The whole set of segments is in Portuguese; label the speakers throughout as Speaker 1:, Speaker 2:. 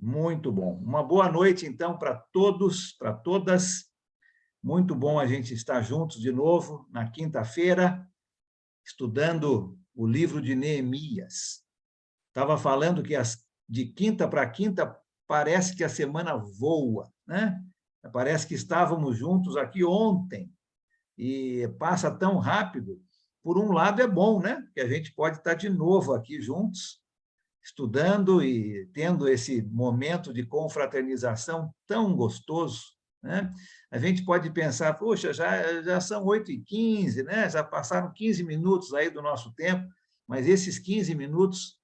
Speaker 1: Muito bom. Uma boa noite, então, para todos, para todas. Muito bom a gente estar juntos de novo na quinta-feira, estudando o livro de Neemias. Estava falando que de quinta para quinta parece que a semana voa, né? Parece que estávamos juntos aqui ontem e passa tão rápido. Por um lado é bom, né? Que a gente pode estar de novo aqui juntos, estudando e tendo esse momento de confraternização tão gostoso, né? A gente pode pensar, poxa, já são 8h15, né? Já passaram 15 minutos aí do nosso tempo, mas esses 15 minutos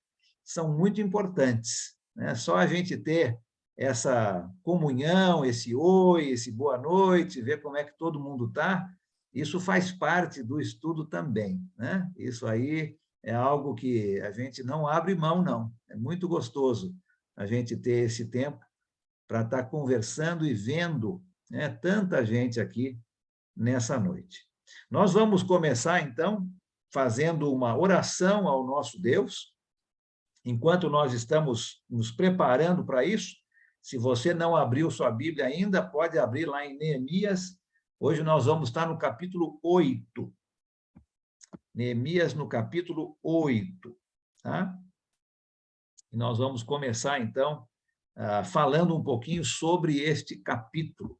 Speaker 1: são muito importantes, né? Só a gente ter essa comunhão, esse oi, esse boa noite, ver como é que todo mundo está, isso faz parte do estudo também, né? Isso aí é algo que a gente não abre mão, não. É muito gostoso a gente ter esse tempo para estar conversando e vendo, né, tanta gente aqui nessa noite. Nós vamos começar, então, fazendo uma oração ao nosso Deus. Enquanto nós estamos nos preparando para isso, se você não abriu sua Bíblia ainda, pode abrir lá em Neemias. Hoje nós vamos estar no capítulo 8. Neemias, no capítulo 8, tá? E nós vamos começar, então, falando um pouquinho sobre este capítulo.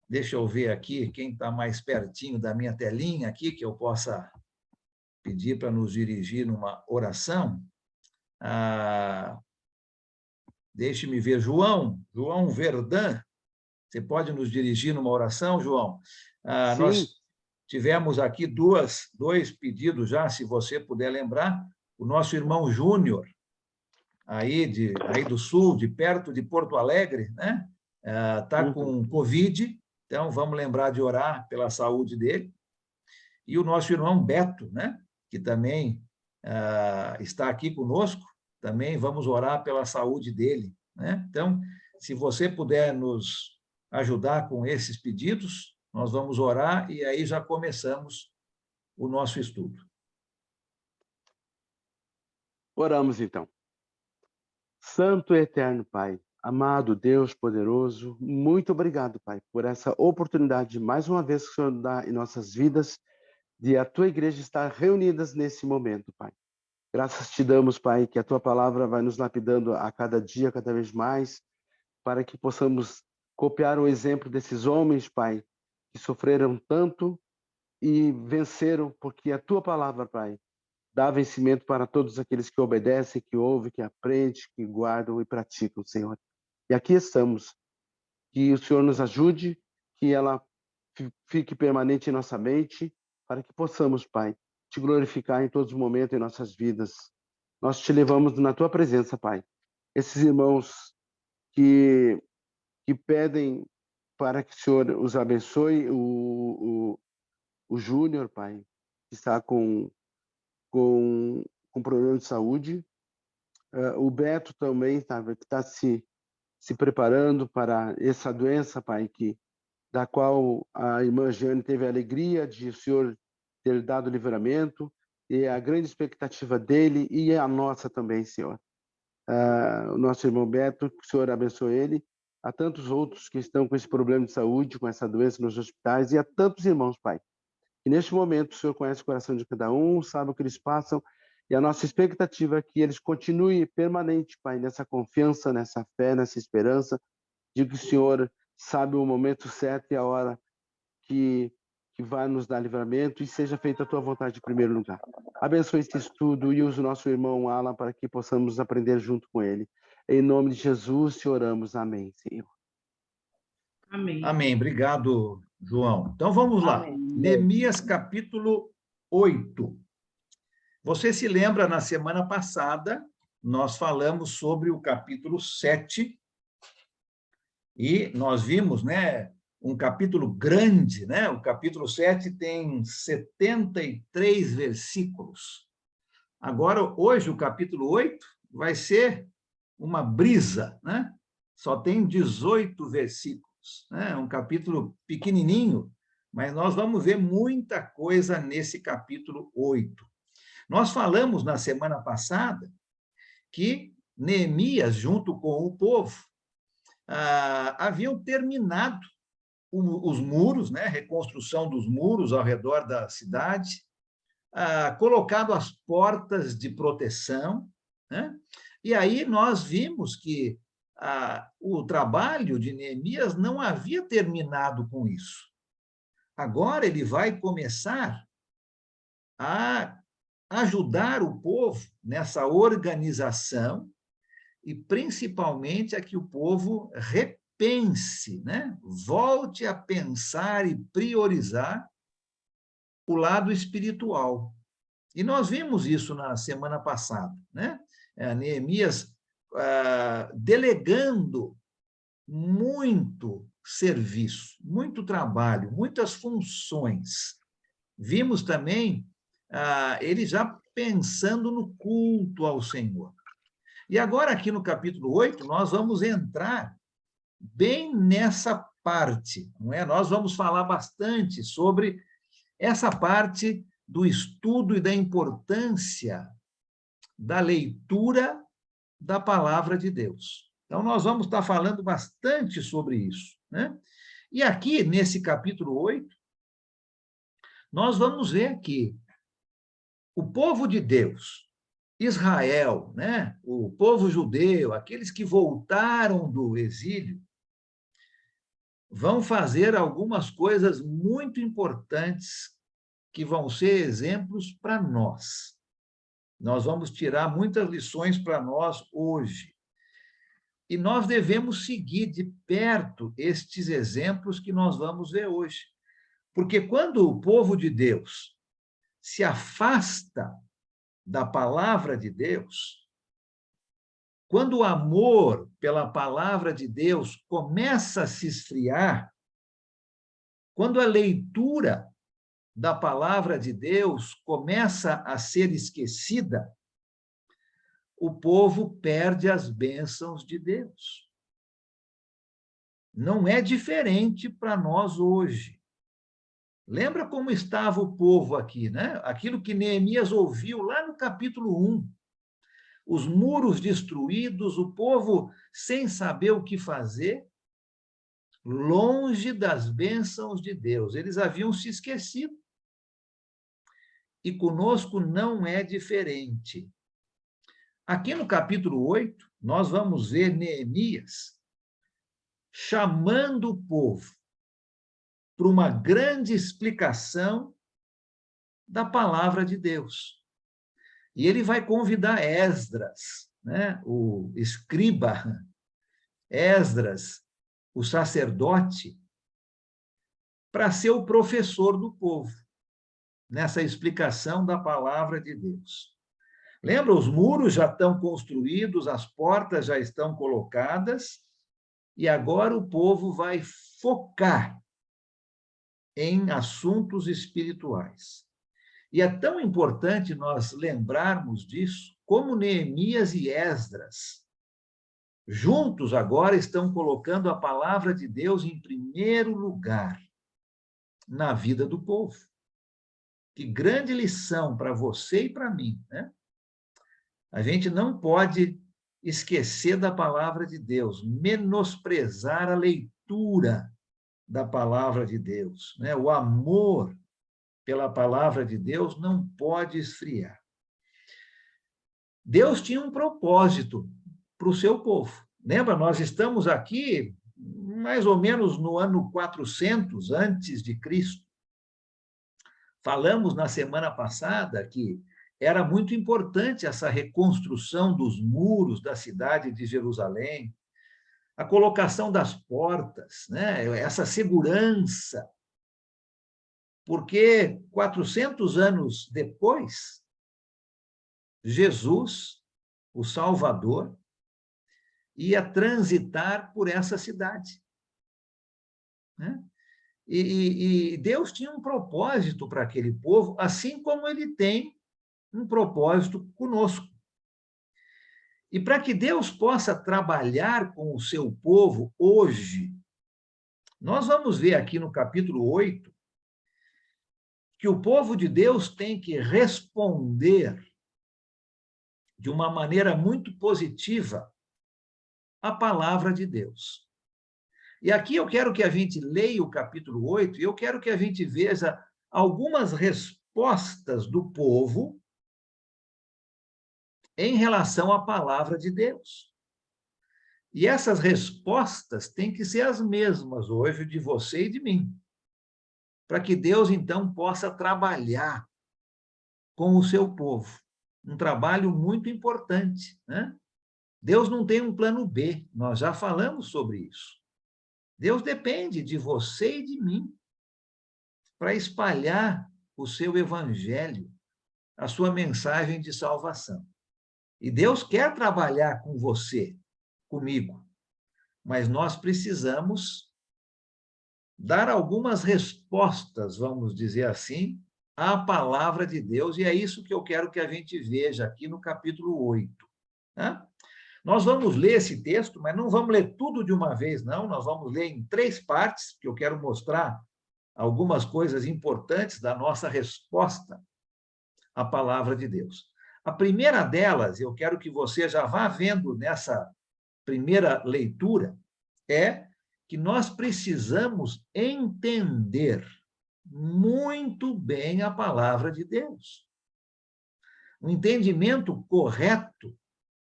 Speaker 1: Deixa eu ver aqui quem está mais pertinho da minha telinha aqui, que eu possa pedir para nos dirigir numa oração. Deixe-me ver, João Verdã, você pode nos dirigir numa oração, João?
Speaker 2: Sim.
Speaker 1: Nós tivemos aqui dois pedidos já, se você puder lembrar. O nosso irmão Júnior, aí do sul, de perto de Porto Alegre, né? Está com Covid, então vamos lembrar de orar pela saúde dele. E o nosso irmão Beto, né? Que também está aqui conosco, também vamos orar pela saúde dele, né? Então, se você puder nos ajudar com esses pedidos, nós vamos orar e aí já começamos o nosso estudo.
Speaker 2: Oramos, então. Santo e eterno Pai, amado Deus poderoso, muito obrigado, Pai, por essa oportunidade, mais uma vez, que o Senhor dá em nossas vidas, de a Tua igreja estar reunidas nesse momento, Pai. Graças te damos, Pai, que a Tua palavra vai nos lapidando a cada dia, cada vez mais, para que possamos copiar o exemplo desses homens, Pai, que sofreram tanto e venceram, porque a Tua palavra, Pai, dá vencimento para todos aqueles que obedecem, que ouvem, que aprendem, que guardam e praticam, Senhor. E aqui estamos. Que o Senhor nos ajude, que ela fique permanente em nossa mente, para que possamos, Pai, te glorificar em todos os momentos em nossas vidas. Nós te levamos na tua presença, Pai. Esses irmãos que pedem para que o Senhor os abençoe, o Júnior, Pai, que está com problema de saúde, o Beto também, sabe, que está se preparando para essa doença, Pai, da qual a irmã Jane teve a alegria de o Senhor ter dado livramento, e a grande expectativa dele e a nossa também, Senhor. O nosso irmão Beto, que o Senhor abençoe ele, a tantos outros que estão com esse problema de saúde, com essa doença nos hospitais, e a tantos irmãos, Pai. E neste momento o Senhor conhece o coração de cada um, sabe o que eles passam, e a nossa expectativa é que eles continuem permanente, Pai, nessa confiança, nessa fé, nessa esperança, de que o Senhor sabe o momento certo e a hora que vai nos dar livramento, e seja feita a tua vontade em primeiro lugar. Abençoe este estudo e use o nosso irmão Alan para que possamos aprender junto com ele. Em nome de Jesus te oramos. Amém, Senhor.
Speaker 3: Amém.
Speaker 1: Amém. Obrigado, João. Então, vamos lá.
Speaker 3: Amém.
Speaker 1: Neemias, capítulo 8. Você se lembra, na semana passada, nós falamos sobre o capítulo 7, e nós vimos, né, um capítulo grande, né? O capítulo 7 tem 73 versículos. Agora, hoje, o capítulo 8 vai ser uma brisa, né? Só tem 18 versículos, né? Um capítulo pequenininho, mas nós vamos ver muita coisa nesse capítulo 8. Nós falamos na semana passada que Neemias, junto com o povo, haviam terminado os muros, né, reconstrução dos muros ao redor da cidade, colocado as portas de proteção, né? E aí nós vimos que o trabalho de Neemias não havia terminado com isso. Agora ele vai começar a ajudar o povo nessa organização e, principalmente, a que o povo repense, né? Volte a pensar e priorizar o lado espiritual. E nós vimos isso na semana passada, né? Neemias delegando muito serviço, muito trabalho, muitas funções. Vimos também ele já pensando no culto ao Senhor. E agora, aqui no capítulo 8, nós vamos entrar bem nessa parte, não é? Nós vamos falar bastante sobre essa parte do estudo e da importância da leitura da palavra de Deus. Então, nós vamos estar falando bastante sobre isso, né? E aqui, nesse capítulo 8, nós vamos ver que o povo de Deus, Israel, né? O povo judeu, aqueles que voltaram do exílio, vão fazer algumas coisas muito importantes que vão ser exemplos para nós. Nós vamos tirar muitas lições para nós hoje. E nós devemos seguir de perto estes exemplos que nós vamos ver hoje. Porque quando o povo de Deus se afasta da palavra de Deus, quando o amor pela palavra de Deus começa a se esfriar, quando a leitura da palavra de Deus começa a ser esquecida, o povo perde as bênçãos de Deus. Não é diferente para nós hoje. Lembra como estava o povo aqui, né? Aquilo que Neemias ouviu lá no capítulo 1. Os muros destruídos, o povo sem saber o que fazer, longe das bênçãos de Deus. Eles haviam se esquecido. E conosco não é diferente. Aqui no capítulo 8, nós vamos ver Neemias chamando o povo para uma grande explicação da palavra de Deus. E ele vai convidar Esdras, né, o escriba, Esdras, o sacerdote, para ser o professor do povo, nessa explicação da palavra de Deus. Lembra, os muros já estão construídos, as portas já estão colocadas, e agora o povo vai focar em assuntos espirituais. E é tão importante nós lembrarmos disso, como Neemias e Esdras, juntos agora estão colocando a palavra de Deus em primeiro lugar na vida do povo. Que grande lição para você e para mim, né? A gente não pode esquecer da palavra de Deus, menosprezar a leitura da palavra de Deus, né? O amor pela palavra de Deus não pode esfriar. Deus tinha um propósito para o seu povo. Lembra, nós estamos aqui mais ou menos no ano 400 antes de Cristo. Falamos na semana passada que era muito importante essa reconstrução dos muros da cidade de Jerusalém, a colocação das portas, né? Essa segurança, porque 400 anos depois, Jesus, o Salvador, ia transitar por essa cidade, né? E Deus tinha um propósito para aquele povo, assim como ele tem um propósito conosco. E para que Deus possa trabalhar com o seu povo hoje, nós vamos ver aqui no capítulo 8 que o povo de Deus tem que responder de uma maneira muito positiva a palavra de Deus. E aqui eu quero que a gente leia o capítulo 8 e eu quero que a gente veja algumas respostas do povo em relação à palavra de Deus. E essas respostas têm que ser as mesmas hoje de você e de mim, para que Deus, então, possa trabalhar com o seu povo. Um trabalho muito importante, né? Deus não tem um plano B, nós já falamos sobre isso. Deus depende de você e de mim para espalhar o seu evangelho, a sua mensagem de salvação. E Deus quer trabalhar com você, comigo, mas nós precisamos dar algumas respostas, vamos dizer assim, à palavra de Deus, e é isso que eu quero que a gente veja aqui no capítulo 8. Né? Nós vamos ler esse texto, mas não vamos ler tudo de uma vez, não. Nós vamos ler em 3 partes, que eu quero mostrar algumas coisas importantes da nossa resposta à palavra de Deus. A primeira delas, eu quero que você já vá vendo nessa primeira leitura, é que nós precisamos entender muito bem a palavra de Deus. O entendimento correto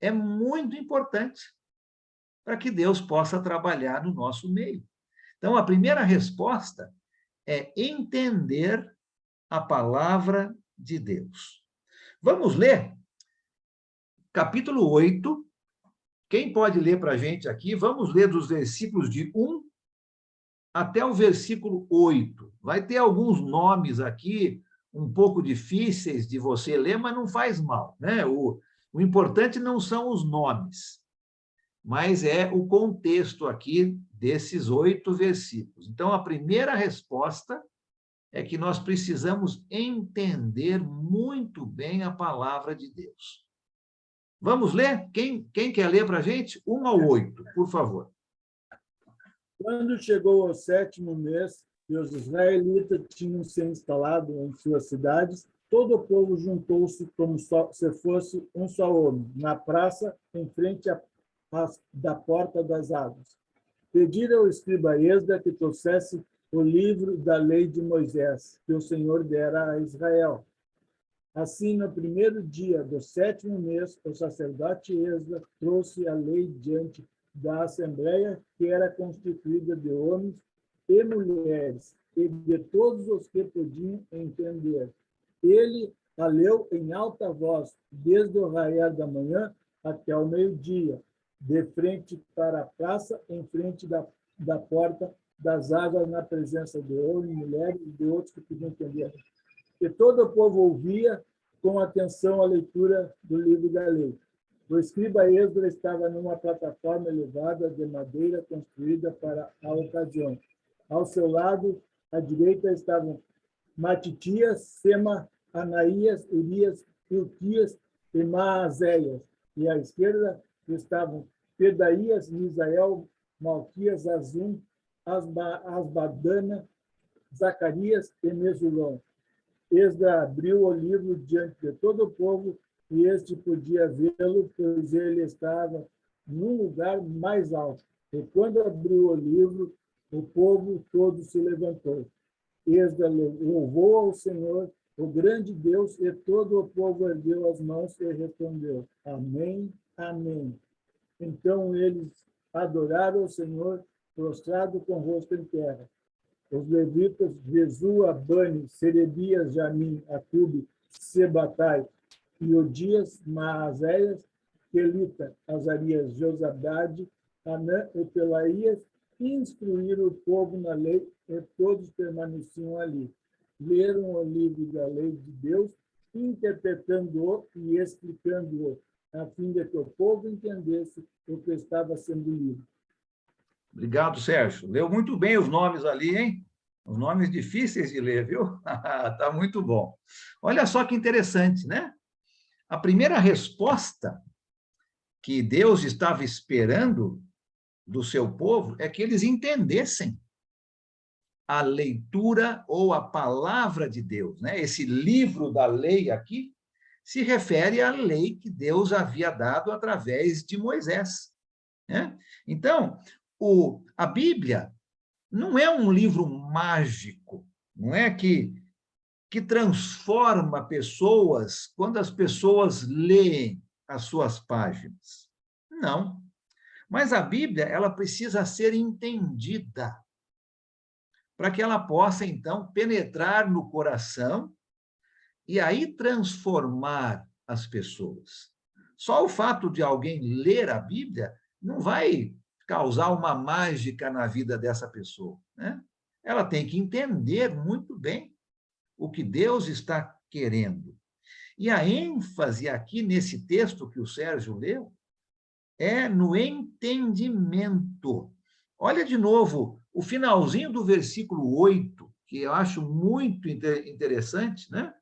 Speaker 1: é muito importante para que Deus possa trabalhar no nosso meio. Então, a primeira resposta é entender a palavra de Deus. Vamos ler capítulo 8. Quem pode ler para a gente aqui? Vamos ler dos versículos de 1 até o versículo 8. Vai ter alguns nomes aqui um pouco difíceis de você ler, mas não faz mal, né? O importante não são os nomes, mas é o contexto aqui desses 8 versículos. Então, a primeira resposta é que nós precisamos entender muito bem a palavra de Deus. Vamos ler? Quem quer ler para a gente? 1 ao 8, por favor.
Speaker 4: Quando chegou ao 7º mês, e os israelitas tinham se instalado em suas cidades, todo o povo juntou-se como se fosse um só homem, na praça, em frente da porta das águas. Pediram ao escriba Esdras que trouxesse o livro da lei de Moisés, que o Senhor dera a Israel. Assim, no primeiro dia do 7º mês, o sacerdote Esdras trouxe a lei diante da assembleia, que era constituída de homens e mulheres, e de todos os que podiam entender. Ele a leu em alta voz, desde o raiar da manhã até o meio-dia, de frente para a praça, em frente da porta das águas, na presença de homens, mulheres e de outros que podiam entender. E todo o povo ouvia com atenção a leitura do livro da lei. O escriba Esdras estava numa plataforma elevada de madeira construída para a ocasião. Ao seu lado, à direita, estavam Matitias, Sema, Anaías, Urias, Hilquias e Maazéias. E à esquerda estavam Pedaías, Misael, Malquias, Azum, Asbadana, Zacarias e Mesulão. Esdras abriu o livro diante de todo o povo, e este podia vê-lo, pois ele estava num lugar mais alto. E quando abriu o livro, o povo todo se levantou. Esdras louvou ao Senhor, o grande Deus, e todo o povo ergueu as mãos e respondeu: Amém, amém. Então eles adoraram o Senhor, prostrado com o rosto em terra. Os levitas Jesua, Bani, Serebias, Jamim, Acube, Sebatai, Iodias, Maazéias, Kelita, Azarias, Josabade, Anã e Pelaías instruíram o povo na lei, e todos permaneciam ali. Leram o livro da lei de Deus, interpretando-o e explicando-o, a fim de que o povo entendesse o que estava sendo lido.
Speaker 1: Obrigado, Sérgio. Leu muito bem os nomes ali, hein? Os nomes difíceis de ler, viu? Tá muito bom. Olha só que interessante, né? A primeira resposta que Deus estava esperando do seu povo é que eles entendessem a leitura ou a palavra de Deus, né? Esse livro da lei aqui se refere à lei que Deus havia dado através de Moisés, né? Então, a Bíblia não é um livro mágico, não é que transforma pessoas quando as pessoas leem as suas páginas. Não. Mas a Bíblia, ela precisa ser entendida para que ela possa, então, penetrar no coração e aí transformar as pessoas. Só o fato de alguém ler a Bíblia não vai causar uma mágica na vida dessa pessoa, né? Ela tem que entender muito bem o que Deus está querendo. E a ênfase aqui nesse texto que o Sérgio leu é no entendimento. Olha de novo o finalzinho do versículo 8, que eu acho muito interessante, né?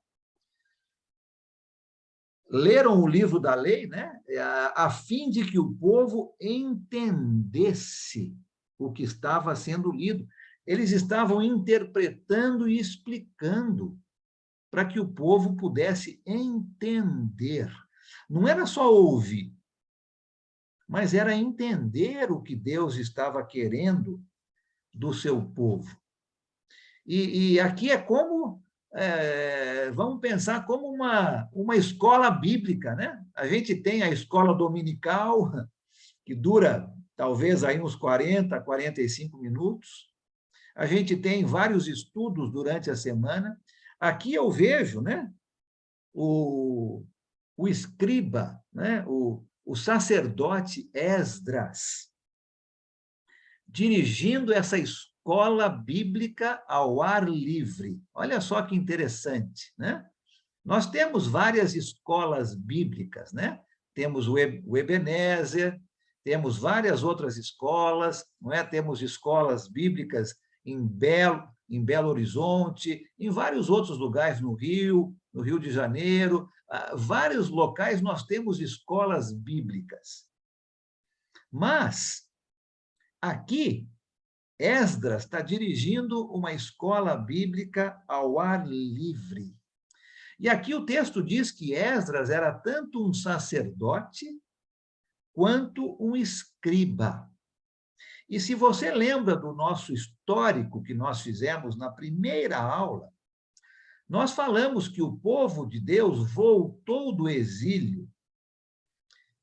Speaker 1: Leram o livro da lei, né? A fim de que o povo entendesse o que estava sendo lido. Eles estavam interpretando e explicando para que o povo pudesse entender. Não era só ouvir, mas era entender o que Deus estava querendo do seu povo. E aqui é como, vamos pensar como uma escola bíblica, né? A gente tem a escola dominical, que dura talvez aí uns 40, 45 minutos. A gente tem vários estudos durante a semana. Aqui eu vejo, né, o escriba, né, o sacerdote Esdras, dirigindo essa escola bíblica ao ar livre. Olha só que interessante, né? Nós temos várias escolas bíblicas, né? Temos o Ebenezer, temos várias outras escolas, não é? Temos escolas bíblicas em Belo Horizonte, em vários outros lugares no Rio de Janeiro, vários locais nós temos escolas bíblicas. Mas aqui Esdras está dirigindo uma escola bíblica ao ar livre. E aqui o texto diz que Esdras era tanto um sacerdote quanto um escriba. E se você lembra do nosso histórico que nós fizemos na primeira aula, nós falamos que o povo de Deus voltou do exílio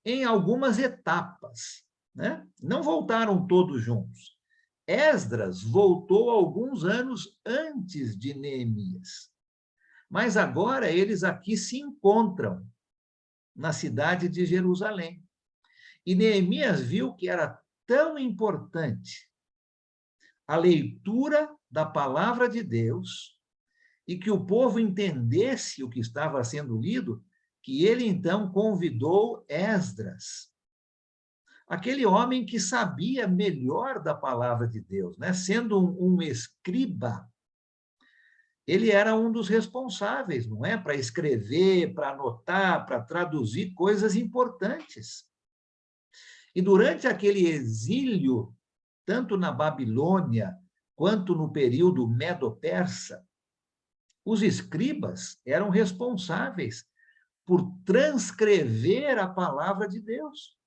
Speaker 1: em algumas etapas, né? Não voltaram todos juntos. Esdras voltou alguns anos antes de Neemias. Mas agora eles aqui se encontram na cidade de Jerusalém. E Neemias viu que era tão importante a leitura da palavra de Deus e que o povo entendesse o que estava sendo lido, que ele então convidou Esdras, aquele homem que sabia melhor da palavra de Deus, né? Sendo um escriba, ele era um dos responsáveis, não é? Para escrever, para anotar, para traduzir coisas importantes. E durante aquele exílio, tanto na Babilônia quanto no período medo-persa, os escribas eram responsáveis por transcrever a palavra de Deus.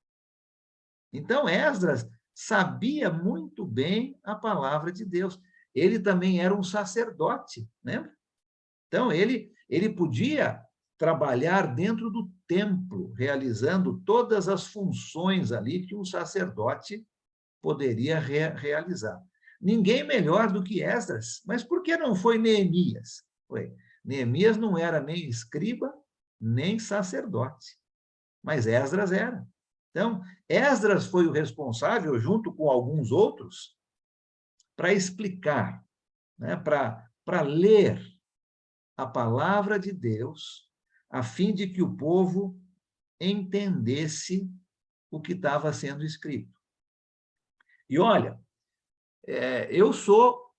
Speaker 1: Então, Esdras sabia muito bem a palavra de Deus. Ele também era um sacerdote, né? Então, ele podia trabalhar dentro do templo, realizando todas as funções ali que um sacerdote poderia realizar. Ninguém melhor do que Esdras. Mas por que não foi Neemias? Neemias não era nem escriba, nem sacerdote, mas Esdras era. Então, Esdras foi o responsável, junto com alguns outros, para explicar, né, para ler a palavra de Deus, a fim de que o povo entendesse o que estava sendo escrito. E olha, eu sou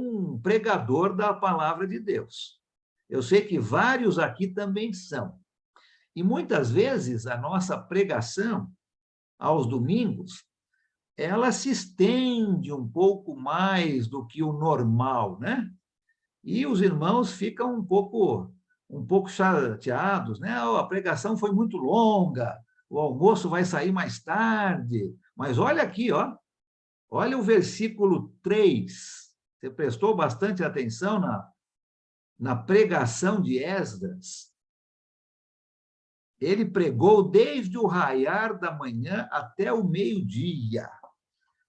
Speaker 1: um pregador da palavra de Deus. Eu sei que vários aqui também são. E muitas vezes a nossa pregação aos domingos, ela se estende um pouco mais do que o normal, né? E os irmãos ficam um pouco um pouco chateados, né? Oh, a pregação foi muito longa, o almoço vai sair mais tarde. Mas olha aqui, ó. Olha o versículo 3. Você prestou bastante atenção na pregação de Esdras? Ele pregou desde o raiar da manhã até o meio-dia.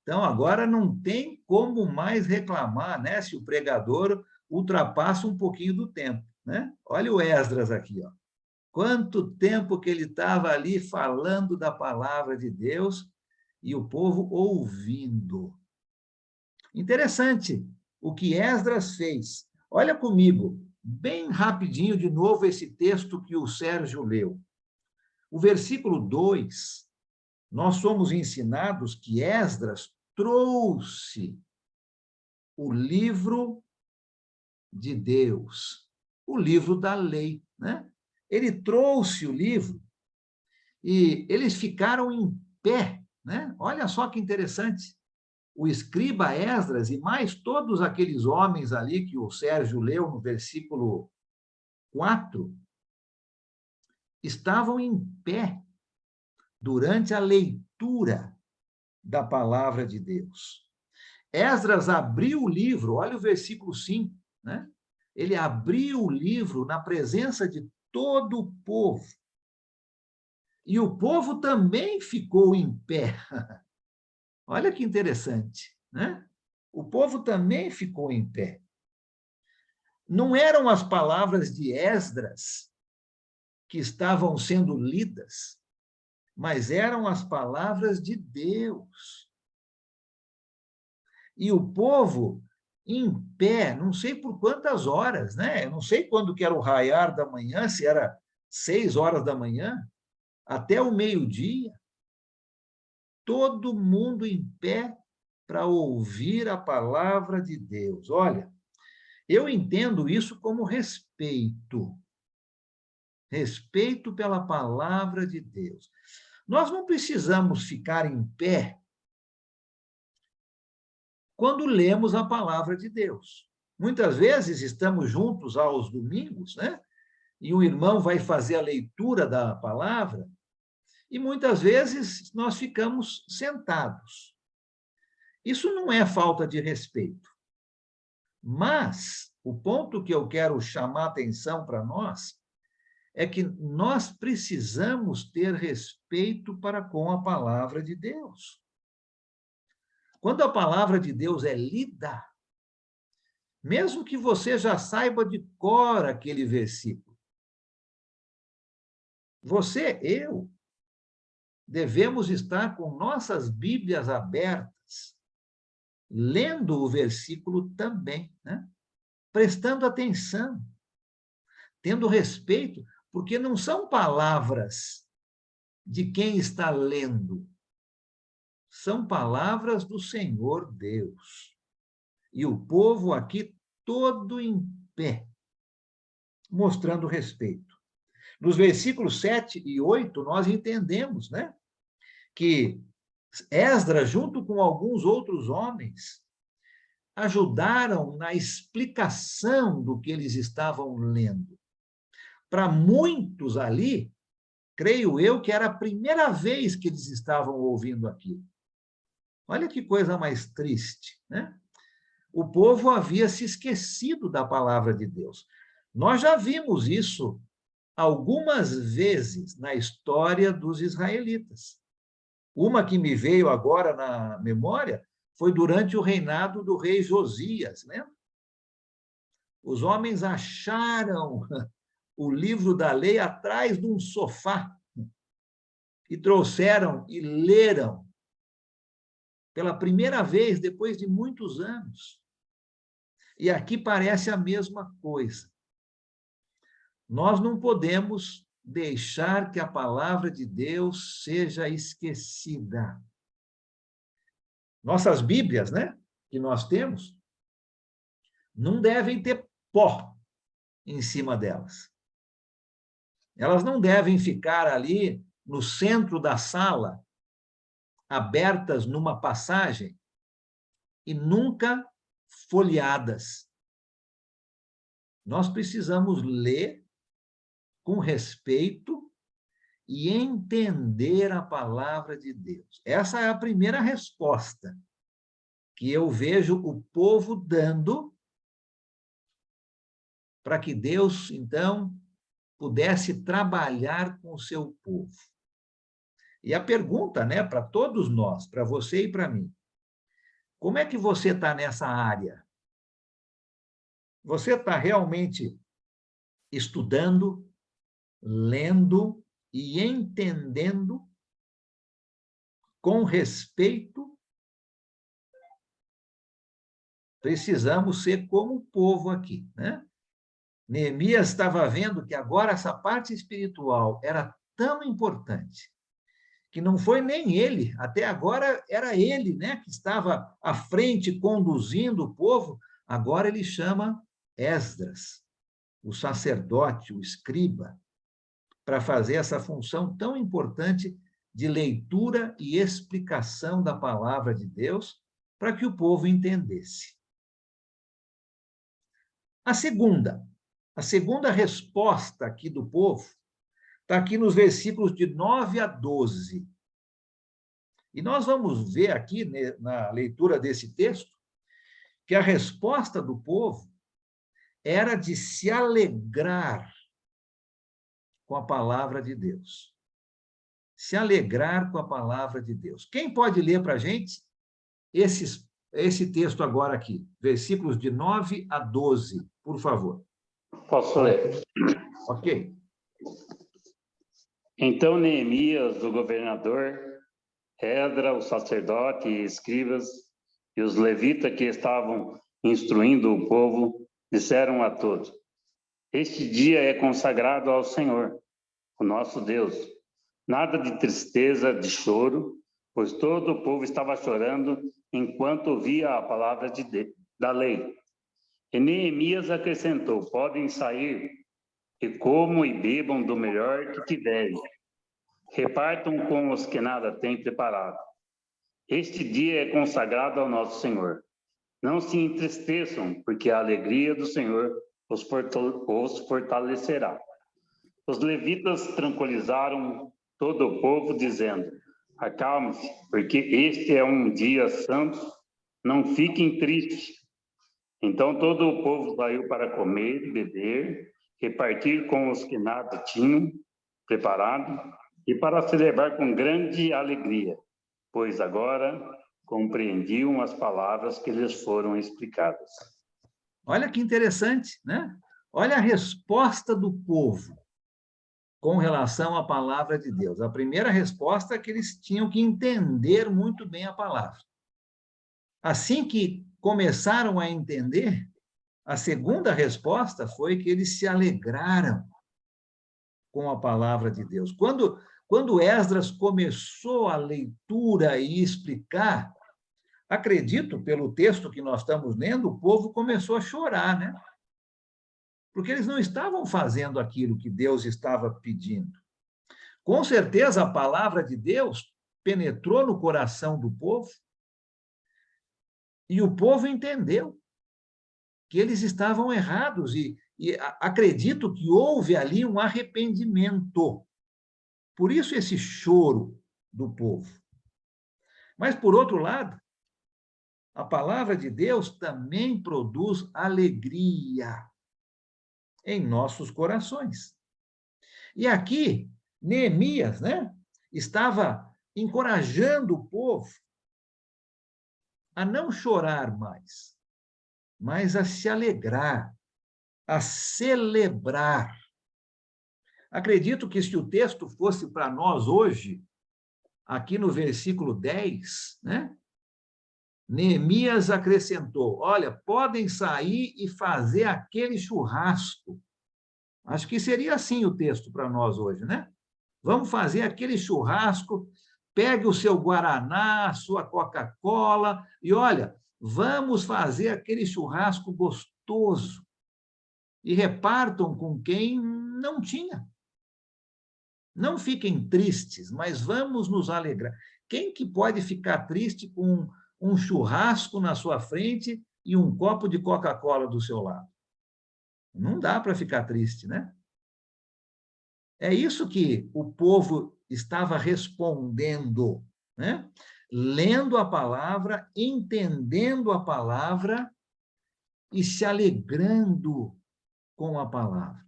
Speaker 1: Então, agora não tem como mais reclamar, né, se o pregador ultrapassa um pouquinho do tempo, né? Olha o Esdras aqui, ó. Quanto tempo que ele estava ali falando da palavra de Deus e o povo ouvindo. Interessante o que Esdras fez. Olha comigo, bem rapidinho, de novo, esse texto que o Sérgio leu. O versículo 2, nós somos ensinados que Esdras trouxe o livro de Deus, o livro da lei, né? Ele trouxe o livro e eles ficaram em pé, né? Olha só que interessante. O escriba Esdras e mais todos aqueles homens ali que o Sérgio leu no versículo 4, estavam em pé durante a leitura da palavra de Deus. Esdras abriu o livro, olha o versículo 5, né? Ele abriu o livro na presença de todo o povo. E o povo também ficou em pé. Olha que interessante, né? O povo também ficou em pé. Não eram as palavras de Esdras que estavam sendo lidas, mas eram as palavras de Deus. E o povo em pé, não sei por quantas horas, né? Eu não sei quando que era o raiar da manhã, se era 6 horas da manhã, até o meio-dia, todo mundo em pé para ouvir a palavra de Deus. Olha, eu entendo isso como respeito. Respeito pela palavra de Deus. Nós não precisamos ficar em pé quando lemos a palavra de Deus. Muitas vezes estamos juntos aos domingos, né? E um irmão vai fazer a leitura da palavra, e muitas vezes nós ficamos sentados. Isso não é falta de respeito. Mas o ponto que eu quero chamar a atenção para nós é que nós precisamos ter respeito para com a palavra de Deus. Quando a palavra de Deus é lida, mesmo que você já saiba de cor aquele versículo, você, eu, devemos estar com nossas Bíblias abertas, lendo o versículo também, né? Prestando atenção, tendo respeito, porque não são palavras de quem está lendo, são palavras do Senhor Deus. E o povo aqui todo em pé, mostrando respeito. Nos versículos 7 e 8, nós entendemos, né, que Esdras, junto com alguns outros homens, ajudaram na explicação do que eles estavam lendo. Para muitos ali, creio eu que era a primeira vez que eles estavam ouvindo aquilo. Olha que coisa mais triste, né? O povo havia se esquecido da palavra de Deus. Nós já vimos isso algumas vezes na história dos israelitas. Uma que me veio agora na memória foi durante o reinado do rei Josias, né? Os homens acharam o livro da lei atrás de um sofá e trouxeram e leram pela primeira vez depois de muitos anos. E aqui parece a mesma coisa. Nós não podemos deixar que a palavra de Deus seja esquecida. Nossas Bíblias, né, que nós temos, não devem ter pó em cima delas. Elas não devem ficar ali no centro da sala, abertas numa passagem e nunca folheadas. Nós precisamos ler com respeito e entender a palavra de Deus. Essa é a primeira resposta que eu vejo o povo dando para que Deus, então, pudesse trabalhar com o seu povo. E a pergunta, né, para todos nós, para você e para mim, como é que você está nessa área? Você está realmente estudando, lendo e entendendo com respeito? Precisamos ser como o povo aqui, né? Neemias estava vendo que agora essa parte espiritual era tão importante que não foi nem ele, até agora era ele, né, que estava à frente conduzindo o povo, agora ele chama Esdras, o sacerdote, o escriba, para fazer essa função tão importante de leitura e explicação da palavra de Deus, para que o povo entendesse. A segunda resposta aqui do povo está aqui nos versículos de 9 a 12. E nós vamos ver aqui, na leitura desse texto, que a resposta do povo era de se alegrar com a palavra de Deus. Se alegrar com a palavra de Deus. Quem pode ler para a gente esse texto agora aqui? Versículos de 9 a 12, por favor.
Speaker 5: Posso ler?
Speaker 1: Ok.
Speaker 5: Então Neemias, o governador, Esdras, o sacerdote e escribas, e os levitas que estavam instruindo o povo, disseram a todos: Este dia é consagrado ao Senhor, o nosso Deus. Nada de tristeza, de choro, pois todo o povo estava chorando enquanto ouvia a palavra da lei. E Neemias acrescentou: Podem sair e comam e bebam do melhor que tiverem. Repartam com os que nada têm preparado. Este dia é consagrado ao nosso Senhor. Não se entristeçam, porque a alegria do Senhor os fortalecerá. Os levitas tranquilizaram todo o povo, dizendo: Acalme-se, porque este é um dia santo, não fiquem tristes. Então todo o povo saiu para comer, beber, repartir com os que nada tinham preparado, e para celebrar com grande alegria, pois agora compreendiam as palavras que lhes foram explicadas.
Speaker 1: Olha que interessante, né? Olha a resposta do povo com relação à palavra de Deus. A primeira resposta é que eles tinham que entender muito bem a palavra. Assim que começaram a entender, a segunda resposta foi que eles se alegraram com a palavra de Deus. Quando Esdras começou a leitura e explicar, acredito, pelo texto que nós estamos lendo, o povo começou a chorar, né? Porque eles não estavam fazendo aquilo que Deus estava pedindo. Com certeza, a palavra de Deus penetrou no coração do povo e o povo entendeu que eles estavam errados e acredito que houve ali um arrependimento. Por isso esse choro do povo. Mas, por outro lado, a palavra de Deus também produz alegria em nossos corações. E aqui, Neemias, né, estava encorajando o povo a não chorar mais, mas a se alegrar, a celebrar. Acredito que se o texto fosse para nós hoje, aqui no versículo 10, né, Neemias acrescentou: olha, podem sair e fazer aquele churrasco. Acho que seria assim o texto para nós hoje, né? Vamos fazer aquele churrasco, pegue o seu Guaraná, a sua Coca-Cola, e olha, vamos fazer aquele churrasco gostoso. E repartam com quem não tinha. Não fiquem tristes, mas vamos nos alegrar. Quem que pode ficar triste com um churrasco na sua frente e um copo de Coca-Cola do seu lado? Não dá para ficar triste, né? É isso que o povo estava respondendo, né? Lendo a palavra, entendendo a palavra e se alegrando com a palavra.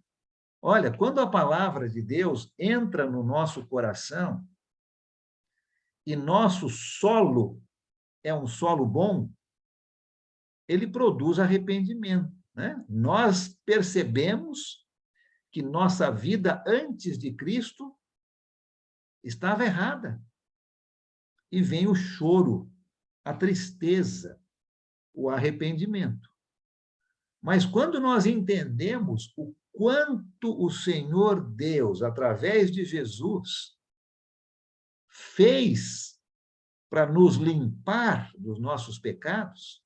Speaker 1: Olha, quando a palavra de Deus entra no nosso coração e nosso solo é um solo bom, ele produz arrependimento, né? Nós percebemos que nossa vida antes de Cristo estava errada. E vem o choro, a tristeza, o arrependimento. Mas quando nós entendemos o quanto o Senhor Deus, através de Jesus, fez para nos limpar dos nossos pecados,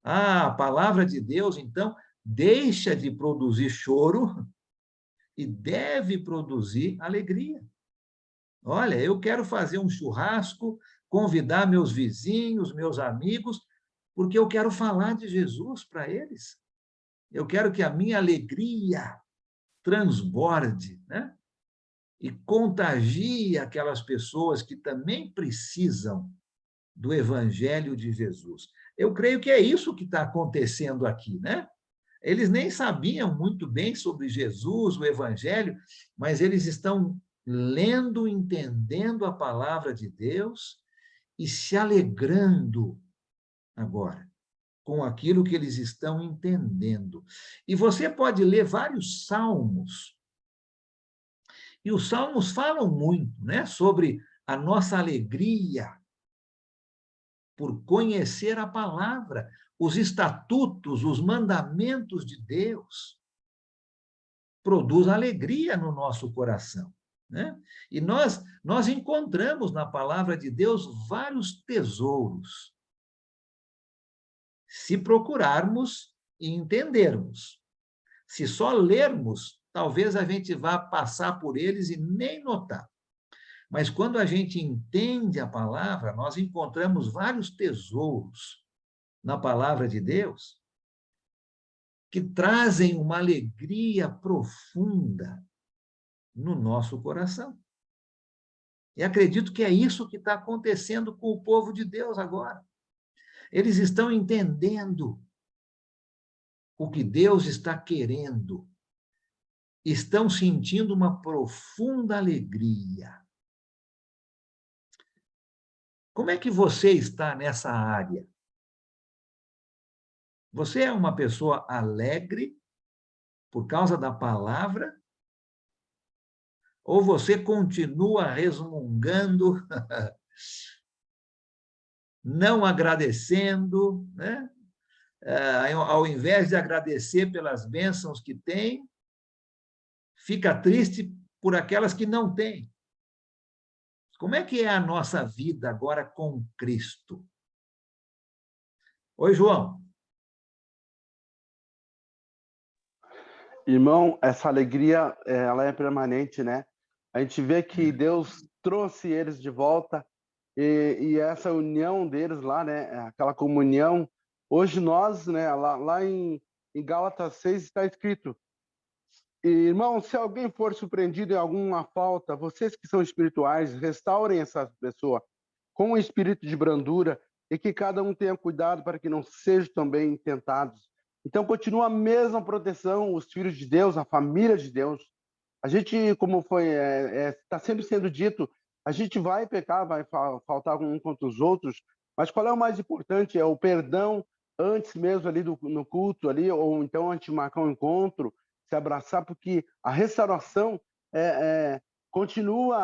Speaker 1: a palavra de Deus, então, deixa de produzir choro e deve produzir alegria. Olha, eu quero fazer um churrasco, convidar meus vizinhos, meus amigos, porque eu quero falar de Jesus para eles. Eu quero que a minha alegria transborde, né? E contagie aquelas pessoas que também precisam do Evangelho de Jesus. Eu creio que é isso que está acontecendo aqui, né? Eles nem sabiam muito bem sobre Jesus, o Evangelho, mas eles estão lendo, entendendo a palavra de Deus e se alegrando agora com aquilo que eles estão entendendo. E você pode ler vários salmos, e os salmos falam muito, né, sobre a nossa alegria por conhecer a palavra, os estatutos, os mandamentos de Deus. Produz alegria no nosso coração, né? E nós encontramos na palavra de Deus vários tesouros, se procurarmos e entendermos. Se só lermos, talvez a gente vá passar por eles e nem notar. Mas quando a gente entende a palavra, nós encontramos vários tesouros na palavra de Deus que trazem uma alegria profunda no nosso coração. E acredito que é isso que está acontecendo com o povo de Deus agora. Eles estão entendendo o que Deus está querendo. Estão sentindo uma profunda alegria. Como é que você está nessa área? Você é uma pessoa alegre por causa da palavra? Ou você continua resmungando, não agradecendo, né? Ao invés de agradecer pelas bênçãos que tem, fica triste por aquelas que não tem? Como é que é a nossa vida agora com Cristo? Oi, João.
Speaker 2: Irmão, essa alegria, ela é permanente, né? A gente vê que Deus trouxe eles de volta e essa união deles lá, né? Aquela comunhão. Hoje nós, né? Lá em Gálatas 6 está escrito: irmão, se alguém for surpreendido em alguma falta, vocês que são espirituais, restaurem essa pessoa com um espírito de brandura e que cada um tenha cuidado para que não sejam também tentados. Então, continua a mesma proteção, os filhos de Deus, a família de Deus. A gente, como está sempre sendo dito, a gente vai pecar, vai faltar um contra os outros, mas qual é o mais importante? É o perdão antes mesmo ali no culto, ali, ou então antes de marcar um encontro, se abraçar, porque a restauração continua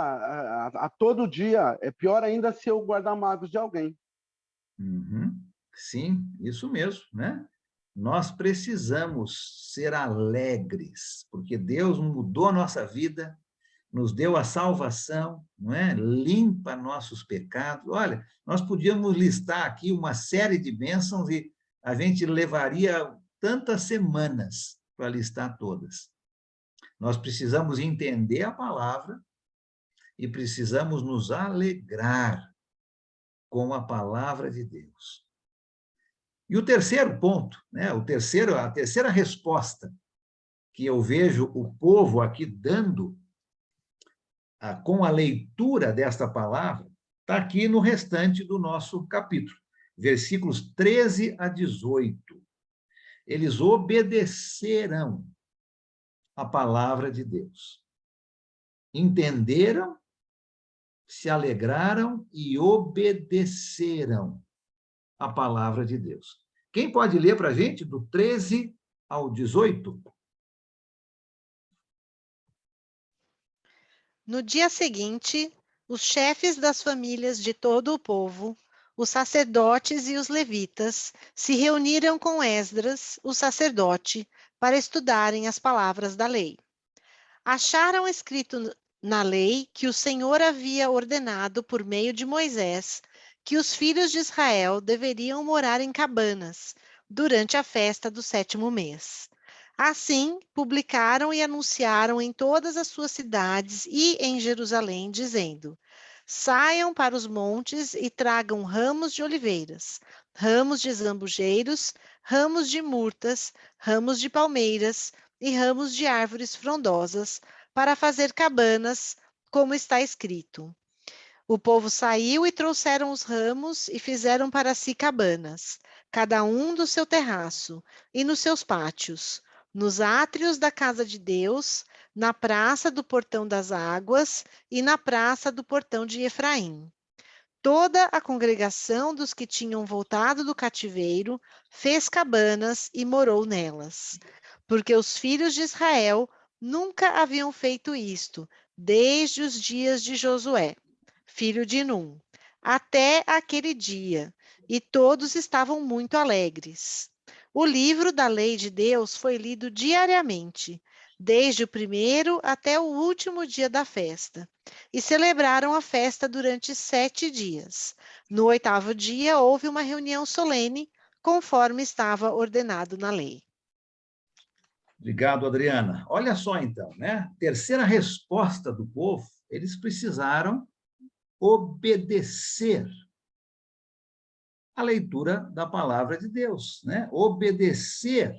Speaker 2: a todo dia. É pior ainda se eu guardar mágoas de alguém.
Speaker 1: Uhum. Sim, isso mesmo, né? Nós precisamos ser alegres, porque Deus mudou a nossa vida, nos deu a salvação, não é? Limpa nossos pecados. Olha, nós podíamos listar aqui uma série de bênçãos e a gente levaria tantas semanas para listar todas. Nós precisamos entender a palavra e precisamos nos alegrar com a palavra de Deus. E o terceiro ponto, né? A terceira resposta que eu vejo o povo aqui dando com a leitura desta palavra, está aqui no restante do nosso capítulo, versículos 13 a 18. Eles obedeceram a palavra de Deus. Entenderam, se alegraram e obedeceram a palavra de Deus. Quem pode ler para a gente do 13 ao 18?
Speaker 6: No dia seguinte, os chefes das famílias de todo o povo, os sacerdotes e os levitas, se reuniram com Esdras, o sacerdote, para estudarem as palavras da lei. Acharam escrito na lei que o Senhor havia ordenado por meio de Moisés que os filhos de Israel deveriam morar em cabanas durante a festa do 7º mês. Assim, publicaram e anunciaram em todas as suas cidades e em Jerusalém, dizendo: saiam para os montes e tragam ramos de oliveiras, ramos de zambujeiros, ramos de murtas, ramos de palmeiras e ramos de árvores frondosas, para fazer cabanas, como está escrito. O povo saiu e trouxeram os ramos e fizeram para si cabanas, cada um do seu terraço e nos seus pátios, nos átrios da casa de Deus, na praça do Portão das Águas e na praça do Portão de Efraim. Toda a congregação dos que tinham voltado do cativeiro fez cabanas e morou nelas, porque os filhos de Israel nunca haviam feito isto, desde os dias de Josué, filho de Num, até aquele dia, e todos estavam muito alegres. O livro da lei de Deus foi lido diariamente, desde o primeiro até o último dia da festa, e celebraram a festa durante 7 dias. No 8º dia, houve uma reunião solene, conforme estava ordenado na lei.
Speaker 1: Obrigado, Adriana. Olha só, então, né? Terceira resposta do povo, eles precisaram obedecer a leitura da palavra de Deus, né? Obedecer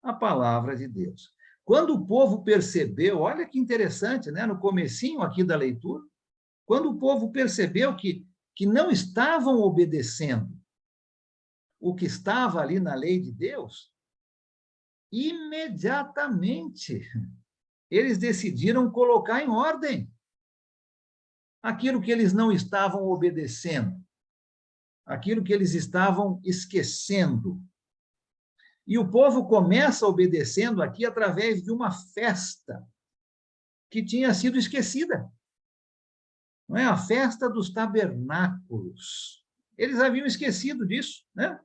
Speaker 1: a palavra de Deus. Quando o povo percebeu, olha que interessante, né? No comecinho aqui da leitura, quando o povo percebeu que não estavam obedecendo o que estava ali na lei de Deus, imediatamente eles decidiram colocar em ordem aquilo que eles não estavam obedecendo, aquilo que eles estavam esquecendo. E o povo começa obedecendo aqui através de uma festa que tinha sido esquecida. Não é? A festa dos tabernáculos. Eles haviam esquecido disso, né?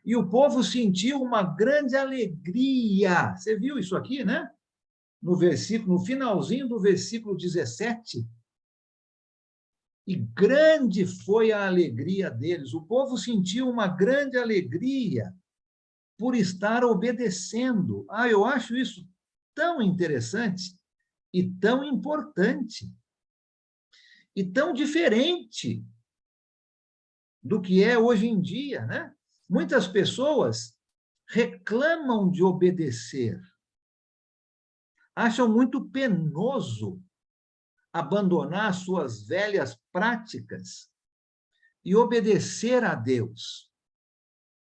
Speaker 1: E o povo sentiu uma grande alegria. Você viu isso aqui, né? No finalzinho do versículo 17. E grande foi a alegria deles. O povo sentiu uma grande alegria por estar obedecendo. Eu acho isso tão interessante e tão importante e tão diferente do que é hoje em dia, né? Muitas pessoas reclamam de obedecer, acham muito penoso abandonar suas velhas práticas e obedecer a Deus.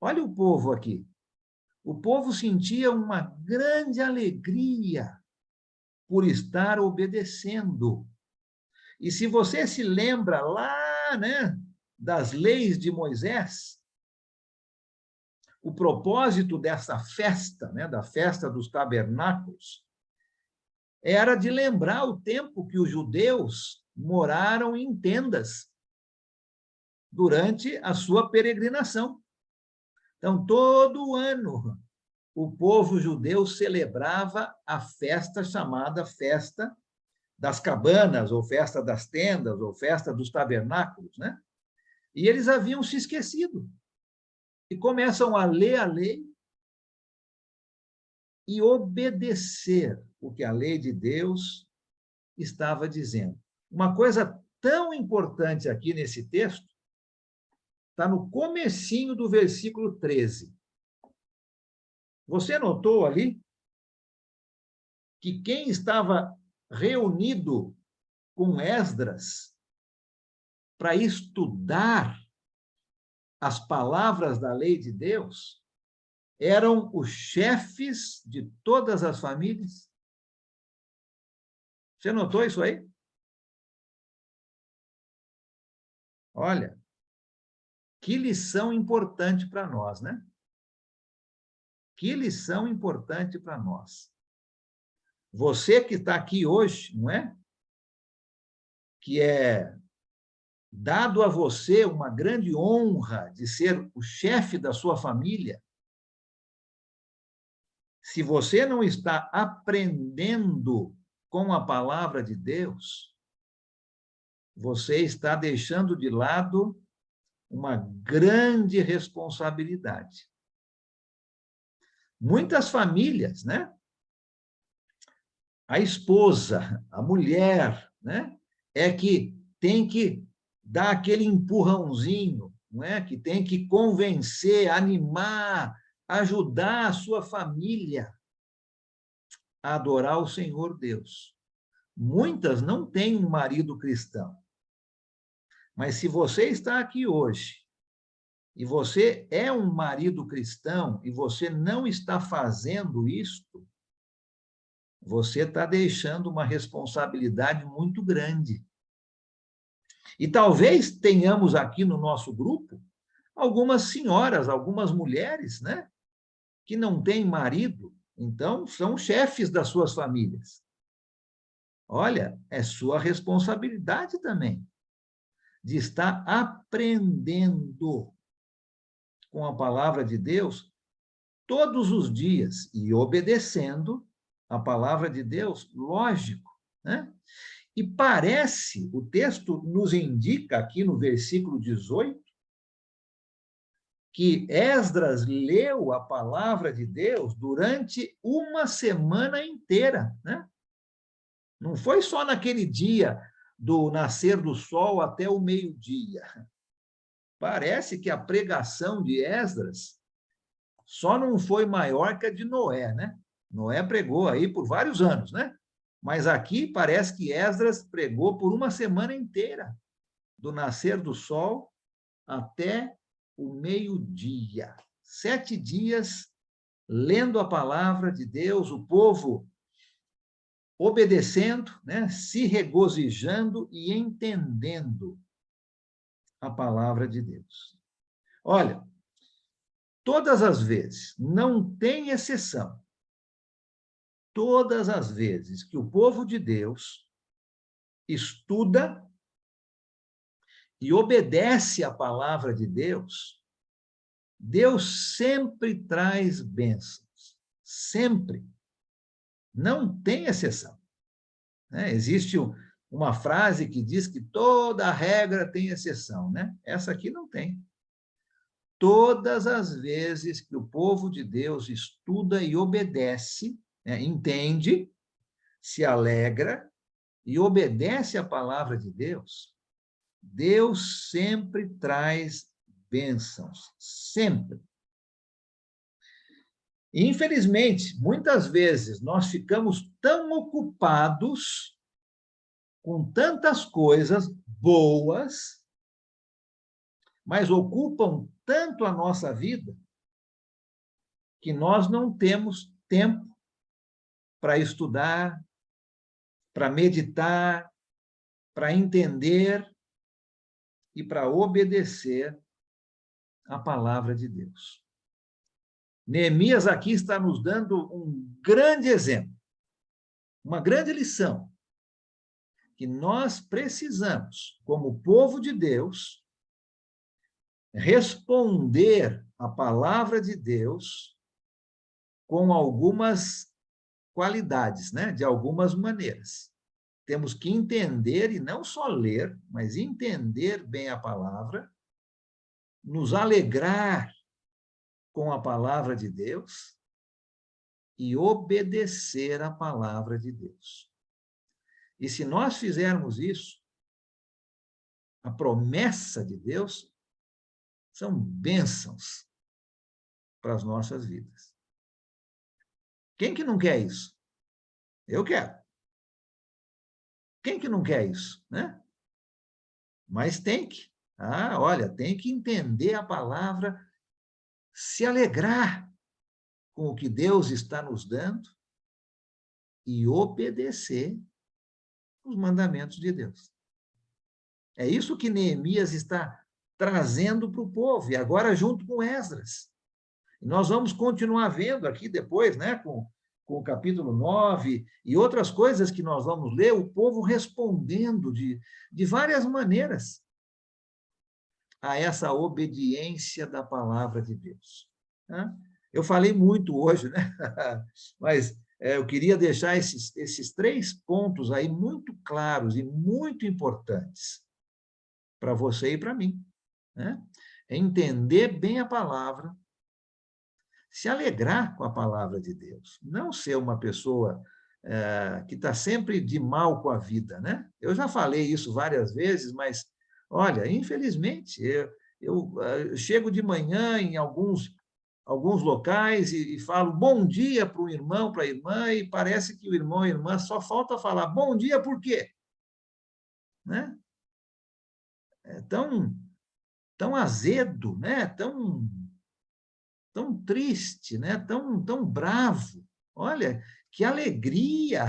Speaker 1: Olha o povo aqui. O povo sentia uma grande alegria por estar obedecendo. E se você se lembra lá, né, das leis de Moisés, o propósito dessa festa, né, da festa dos tabernáculos, era de lembrar o tempo que os judeus moraram em tendas durante a sua peregrinação. Então, todo ano, o povo judeu celebrava a festa chamada Festa das Cabanas, ou Festa das Tendas, ou Festa dos Tabernáculos, né? E eles haviam se esquecido. E começam a ler a lei e obedecer o que a lei de Deus estava dizendo. Uma coisa tão importante aqui nesse texto está no comecinho do versículo 13. Você notou ali que quem estava reunido com Esdras para estudar as palavras da lei de Deus eram os chefes de todas as famílias. Você notou isso aí? Olha, que lição importante para nós, né? Que lição importante para nós. Você que está aqui hoje, não é? Que é dado a você uma grande honra de ser o chefe da sua família. Se você não está aprendendo com a palavra de Deus, você está deixando de lado uma grande responsabilidade. Muitas famílias, né? A esposa, a mulher, né? É que tem que dar aquele empurrãozinho, não é? Que tem que convencer, animar, ajudar a sua família a adorar o Senhor Deus. Muitas não têm um marido cristão. Mas se você está aqui hoje e você é um marido cristão e você não está fazendo isto, você está deixando uma responsabilidade muito grande. E talvez tenhamos aqui no nosso grupo algumas senhoras, algumas mulheres, né, que não têm marido, então são chefes das suas famílias. Olha, é sua responsabilidade também de estar aprendendo com a palavra de Deus todos os dias e obedecendo a palavra de Deus, lógico, né? E parece, o texto nos indica aqui no versículo 18, que Esdras leu a palavra de Deus durante uma semana inteira, né? Não foi só naquele dia do nascer do sol até o meio-dia. Parece que a pregação de Esdras só não foi maior que a de Noé, né? Noé pregou aí por vários anos, né? Mas aqui parece que Esdras pregou por uma semana inteira, do nascer do sol até o meio-dia. 7 dias lendo a palavra de Deus, o povo obedecendo, né? Se regozijando e entendendo a palavra de Deus. Olha, todas as vezes, não tem exceção, todas as vezes que o povo de Deus estuda e obedece à palavra de Deus, Deus sempre traz bênçãos, sempre. Não tem exceção, né? Existe uma frase que diz que toda regra tem exceção, né? Essa aqui não tem. Todas as vezes que o povo de Deus estuda e obedece, né, entende, se alegra e obedece à palavra de Deus, Deus sempre traz bênçãos, sempre. E, infelizmente, muitas vezes nós ficamos tão ocupados com tantas coisas boas, mas ocupam tanto a nossa vida, que nós não temos tempo para estudar, para meditar, para entender e para obedecer a palavra de Deus. Neemias aqui está nos dando um grande exemplo, uma grande lição, que nós precisamos, como povo de Deus, responder à palavra de Deus com algumas qualidades, né? De algumas maneiras. Temos que entender, e não só ler, mas entender bem a palavra, nos alegrar com a palavra de Deus e obedecer a palavra de Deus. E se nós fizermos isso, a promessa de Deus são bênçãos para as nossas vidas. Quem que não quer isso? Eu quero. Quem que não quer isso, né? Mas tem que. Olha, tem que entender a palavra, se alegrar com o que Deus está nos dando e obedecer os mandamentos de Deus. É isso que Neemias está trazendo para o povo, e agora junto com Esdras. E nós vamos continuar vendo aqui depois, né, com o capítulo 9 e outras coisas que nós vamos ler, o povo respondendo de várias maneiras a essa obediência da palavra de Deus. Eu falei muito hoje, né? Mas eu queria deixar esses 3 pontos aí muito claros e muito importantes para você e para mim, né? Entender bem a palavra, se alegrar com a palavra de Deus, não ser uma pessoa que está sempre de mal com a vida, né? Eu já falei isso várias vezes, mas, olha, infelizmente, eu chego de manhã em alguns locais e falo bom dia para o irmão, para a irmã, e parece que o irmão e a irmã só falta falar bom dia por quê? Né? É tão azedo, né? Tão triste, né? Tão bravo. Olha, que alegria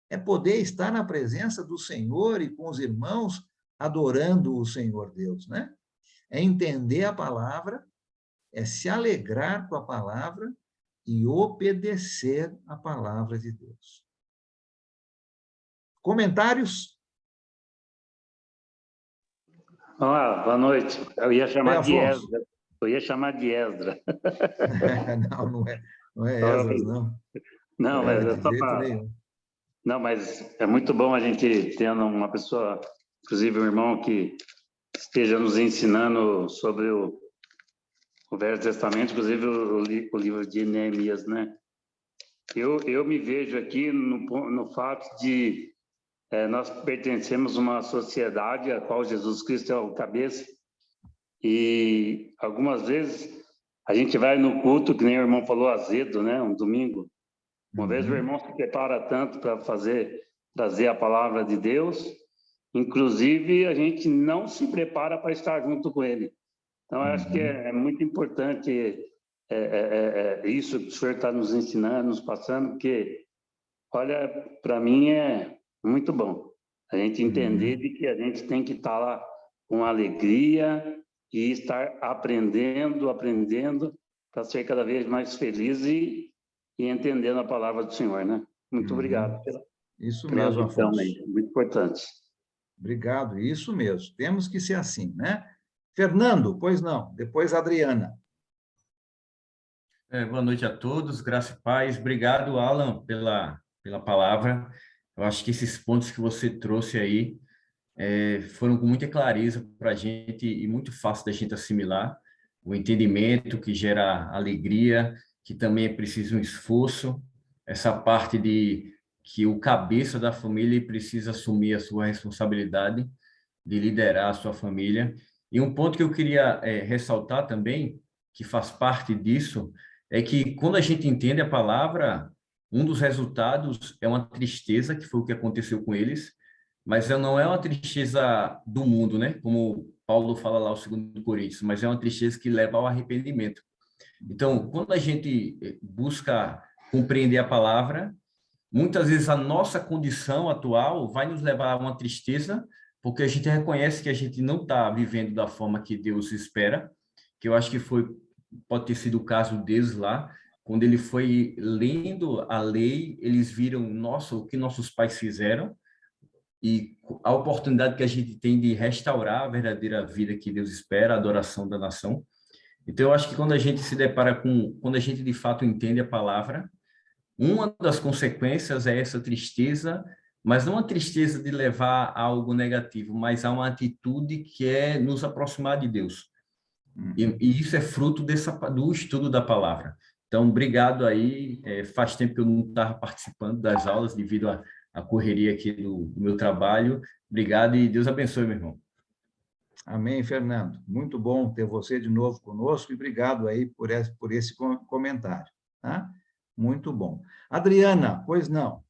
Speaker 1: é poder estar na presença do Senhor e com os irmãos adorando o Senhor Deus, né? É entender a palavra, é se alegrar com a palavra e obedecer a palavra de Deus. Comentários?
Speaker 5: Olá, boa noite. Eu ia chamar de
Speaker 1: Afonso.
Speaker 5: Esdra. Eu ia chamar de Esdra.
Speaker 1: Não é Esdras, não.
Speaker 5: Não, mas é
Speaker 1: De
Speaker 5: só
Speaker 1: jeito
Speaker 5: para...
Speaker 1: nenhum.
Speaker 5: Não, mas é muito bom a gente tendo uma pessoa, inclusive um irmão, que esteja nos ensinando sobre o Velho Testamento, inclusive o livro de Neemias, né? Eu me vejo aqui no fato de nós pertencemos a uma sociedade a qual Jesus Cristo é o cabeça, e algumas vezes a gente vai no culto, que nem o irmão falou, azedo, né? Um domingo. Uma vez o irmão se prepara tanto para trazer a palavra de Deus, inclusive a gente não se prepara para estar junto com ele. Então, eu acho que é muito importante isso que o senhor está nos ensinando, nos passando, porque, olha, para mim é muito bom a gente entender de que a gente tem que estar lá com alegria e estar aprendendo para ser cada vez mais feliz e entendendo a palavra do Senhor, né? Muito obrigado
Speaker 1: Isso
Speaker 5: pela
Speaker 1: mesmo,
Speaker 5: lição
Speaker 1: Afonso.
Speaker 5: aí, muito importante.
Speaker 1: Obrigado, isso mesmo. Temos que ser assim, né? Fernando, pois não. Depois, Adriana.
Speaker 7: Boa noite a todos, graça e paz. Obrigado, Alan, pela palavra. Eu acho que esses pontos que você trouxe aí foram com muita clareza para a gente e muito fácil da gente assimilar. O entendimento que gera alegria, que também é preciso um esforço, essa parte de que o cabeça da família precisa assumir a sua responsabilidade de liderar a sua família. E um ponto que eu queria ressaltar também, que faz parte disso, é que quando a gente entende a palavra, um dos resultados é uma tristeza, que foi o que aconteceu com eles, mas não é uma tristeza do mundo, né? Como Paulo fala lá, o 2 Coríntios, mas é uma tristeza que leva ao arrependimento. Então, quando a gente busca compreender a palavra, muitas vezes a nossa condição atual vai nos levar a uma tristeza, porque a gente reconhece que a gente não está vivendo da forma que Deus espera, que eu acho que pode ter sido o caso deles lá, quando ele foi lendo a lei, eles viram, nossa, o que nossos pais fizeram, e a oportunidade que a gente tem de restaurar a verdadeira vida que Deus espera, a adoração da nação. Então, eu acho que quando a gente se depara quando a gente de fato entende a palavra, uma das consequências é essa tristeza, mas não a tristeza de levar a algo negativo, mas a uma atitude que é nos aproximar de Deus. E isso é fruto do estudo da palavra. Então, obrigado aí. Faz tempo que eu não estava participando das aulas devido à correria aqui do meu trabalho. Obrigado e Deus abençoe, meu irmão.
Speaker 1: Amém, Fernando. Muito bom ter você de novo conosco e obrigado aí por esse comentário. Tá? Muito bom. Adriana, pois não.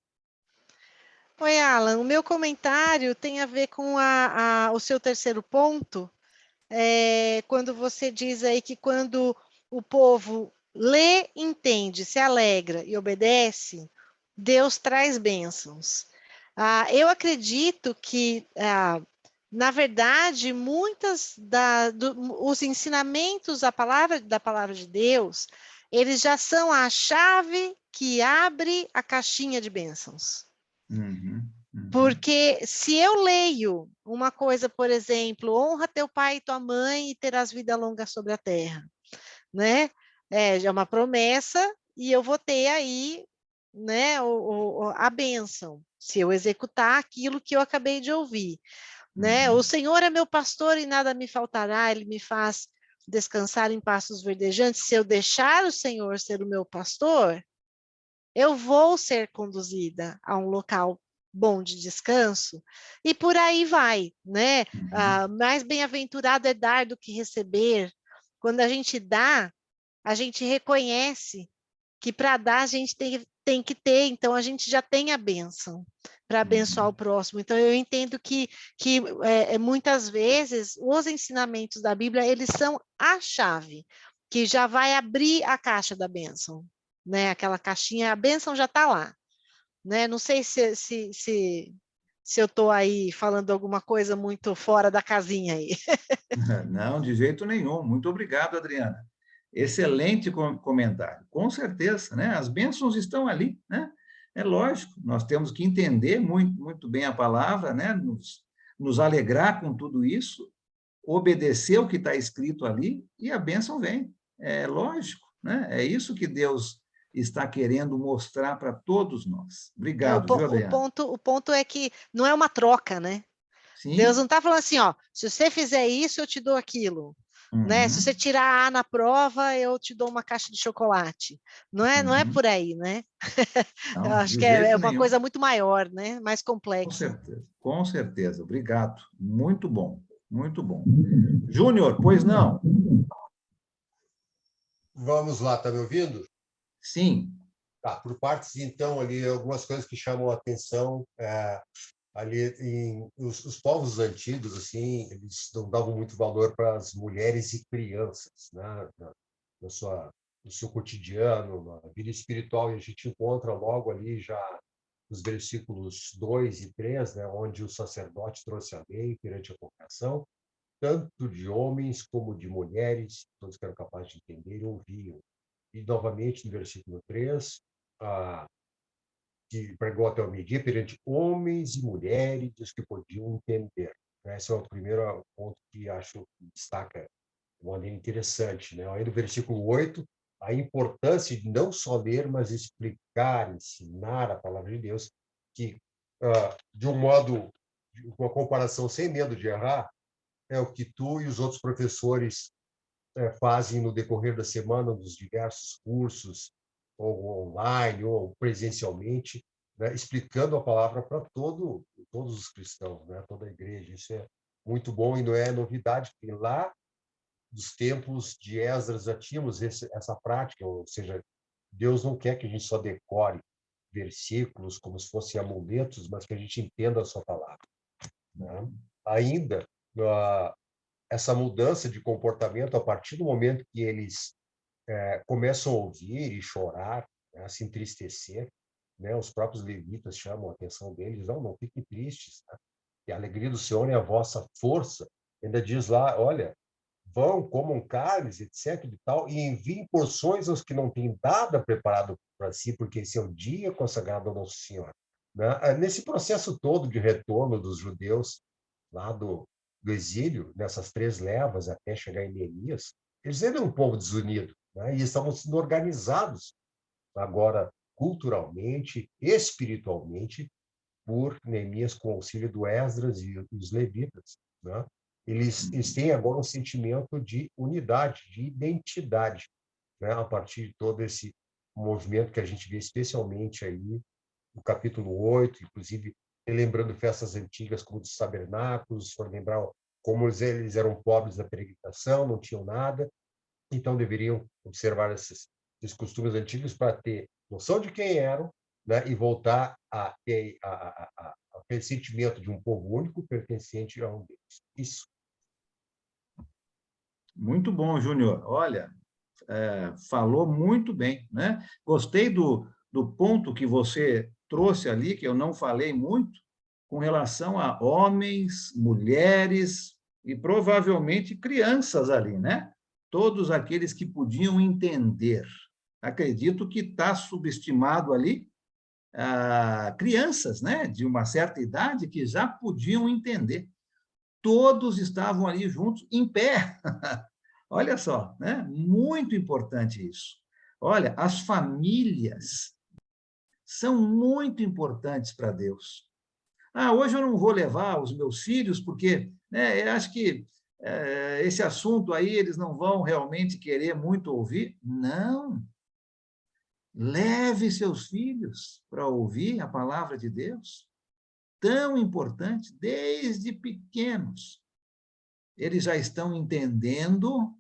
Speaker 6: Oi, Alan. O meu comentário tem a ver com o seu terceiro ponto, quando você diz aí que quando o povo lê, entende, se alegra e obedece, Deus traz bênçãos. Eu acredito que, na verdade, os ensinamentos da palavra de Deus, eles já são a chave que abre a caixinha de bênçãos.
Speaker 1: Uhum, uhum.
Speaker 6: Porque se eu leio uma coisa, por exemplo, honra teu pai e tua mãe e terás vida longa sobre a terra, né? Já é uma promessa e eu vou ter aí, né, a bênção, se eu executar aquilo que eu acabei de ouvir, né? O Senhor é meu pastor e nada me faltará, ele me faz descansar em pastos verdejantes. Se eu deixar o Senhor ser o meu pastor, eu vou ser conduzida a um local bom de descanso, e por aí vai, né? Mais bem-aventurado é dar do que receber. Quando a gente dá, a gente reconhece que para dar a gente tem que ter, então a gente já tem a bênção para abençoar o próximo. Então eu entendo que muitas vezes os ensinamentos da Bíblia, eles são a chave, que já vai abrir a caixa da bênção, né? Aquela caixinha, a bênção já está lá, né? Não sei se eu estou aí falando alguma coisa muito fora da casinha aí.
Speaker 1: Não, de jeito nenhum. Muito obrigado, Adriana. Excelente comentário. Com certeza, né? As bênçãos estão ali, né? É lógico, nós temos que entender muito, muito bem a palavra, né? Nos alegrar com tudo isso, obedecer o que está escrito ali e a bênção vem. É lógico, né? É isso que Deus está querendo mostrar para todos nós. Obrigado, viu, Adriana?
Speaker 6: O ponto é que não é uma troca, né? Deus não
Speaker 1: Sim.
Speaker 6: está falando assim, ó, se você fizer isso, eu te dou aquilo. Né? Se você tirar A na prova, eu te dou uma caixa de chocolate. Não é por aí, né? Eu
Speaker 1: Não,
Speaker 6: acho
Speaker 1: de
Speaker 6: que é
Speaker 1: jeito
Speaker 6: uma
Speaker 1: nenhum.
Speaker 6: coisa muito maior, né? Mais
Speaker 1: Com
Speaker 6: complexa.
Speaker 1: certeza, com certeza. Obrigado. Muito bom, muito bom. Júnior, pois não?
Speaker 8: Vamos lá, tá me ouvindo?
Speaker 1: Sim.
Speaker 8: Tá, por partes, então, ali, algumas coisas que chamam a atenção. Ali, os povos antigos, assim, eles não davam muito valor para as mulheres e crianças, né? No seu cotidiano, na vida espiritual, e a gente encontra logo ali já nos versículos 2 e 3, né, onde o sacerdote trouxe a lei perante a congregação, tanto de homens como de mulheres, todos que eram capazes de entender e ouviam. E, novamente, no versículo 3, que pregou até o meio-dia perante homens e mulheres, os que podiam entender. Esse é o primeiro ponto que acho que destaca de maneira interessante. Né? Aí no versículo 8, a importância de não só ler, mas explicar, ensinar a palavra de Deus, que, de um modo, com uma comparação sem medo de errar, é o que tu e os outros professores fazem no decorrer da semana, nos diversos cursos, ou online, ou presencialmente, né, explicando a palavra para todos os cristãos, né, toda a igreja. Isso é muito bom e não é novidade, porque lá dos tempos de Esdras já tínhamos essa prática, ou seja, Deus não quer que a gente só decore versículos como se fossem amuletos, mas que a gente entenda a sua palavra. Né? Ainda, essa mudança de comportamento, a partir do momento que eles começam a ouvir e chorar, né, a se entristecer, né, os próprios levitas chamam a atenção deles, não fiquem tristes, né? Que a alegria do Senhor é a vossa força. Ainda diz lá, olha, vão, comam carnes, etc. e tal, e enviem porções aos que não têm nada preparado para si, porque esse é o dia consagrado ao Nosso Senhor. Né? Nesse processo todo de retorno dos judeus lá do exílio, nessas 3 levas até chegar em Neemias, eles eram um povo desunido, né? E estavam sendo organizados agora culturalmente, espiritualmente, por Neemias com o auxílio do Esdras e os levitas. Né? Eles têm agora um sentimento de unidade, de identidade, né? A partir de todo esse movimento que a gente vê especialmente aí no capítulo 8, inclusive lembrando festas antigas como dos tabernáculos, for lembrar como eles eram pobres da peregrinação, não tinham nada, então deveriam observar esses costumes antigos para ter noção de quem eram, né, e voltar a ter aquele sentimento de um povo único pertencente a um Deus. Isso.
Speaker 1: Muito bom, Júnior. Olha, falou muito bem, né? Gostei do ponto que você trouxe ali, que eu não falei muito, com relação a homens, mulheres e provavelmente crianças ali, né? Todos aqueles que podiam entender. Acredito que está subestimado ali crianças, né? De uma certa idade que já podiam entender. Todos estavam ali juntos, em pé. Olha só, né? Muito importante isso. Olha, as famílias são muito importantes para Deus. Hoje eu não vou levar os meus filhos, porque, né, eu acho que esse assunto aí eles não vão realmente querer muito ouvir. Não. Leve seus filhos para ouvir a palavra de Deus. Tão importante, desde pequenos. Eles já estão entendendo,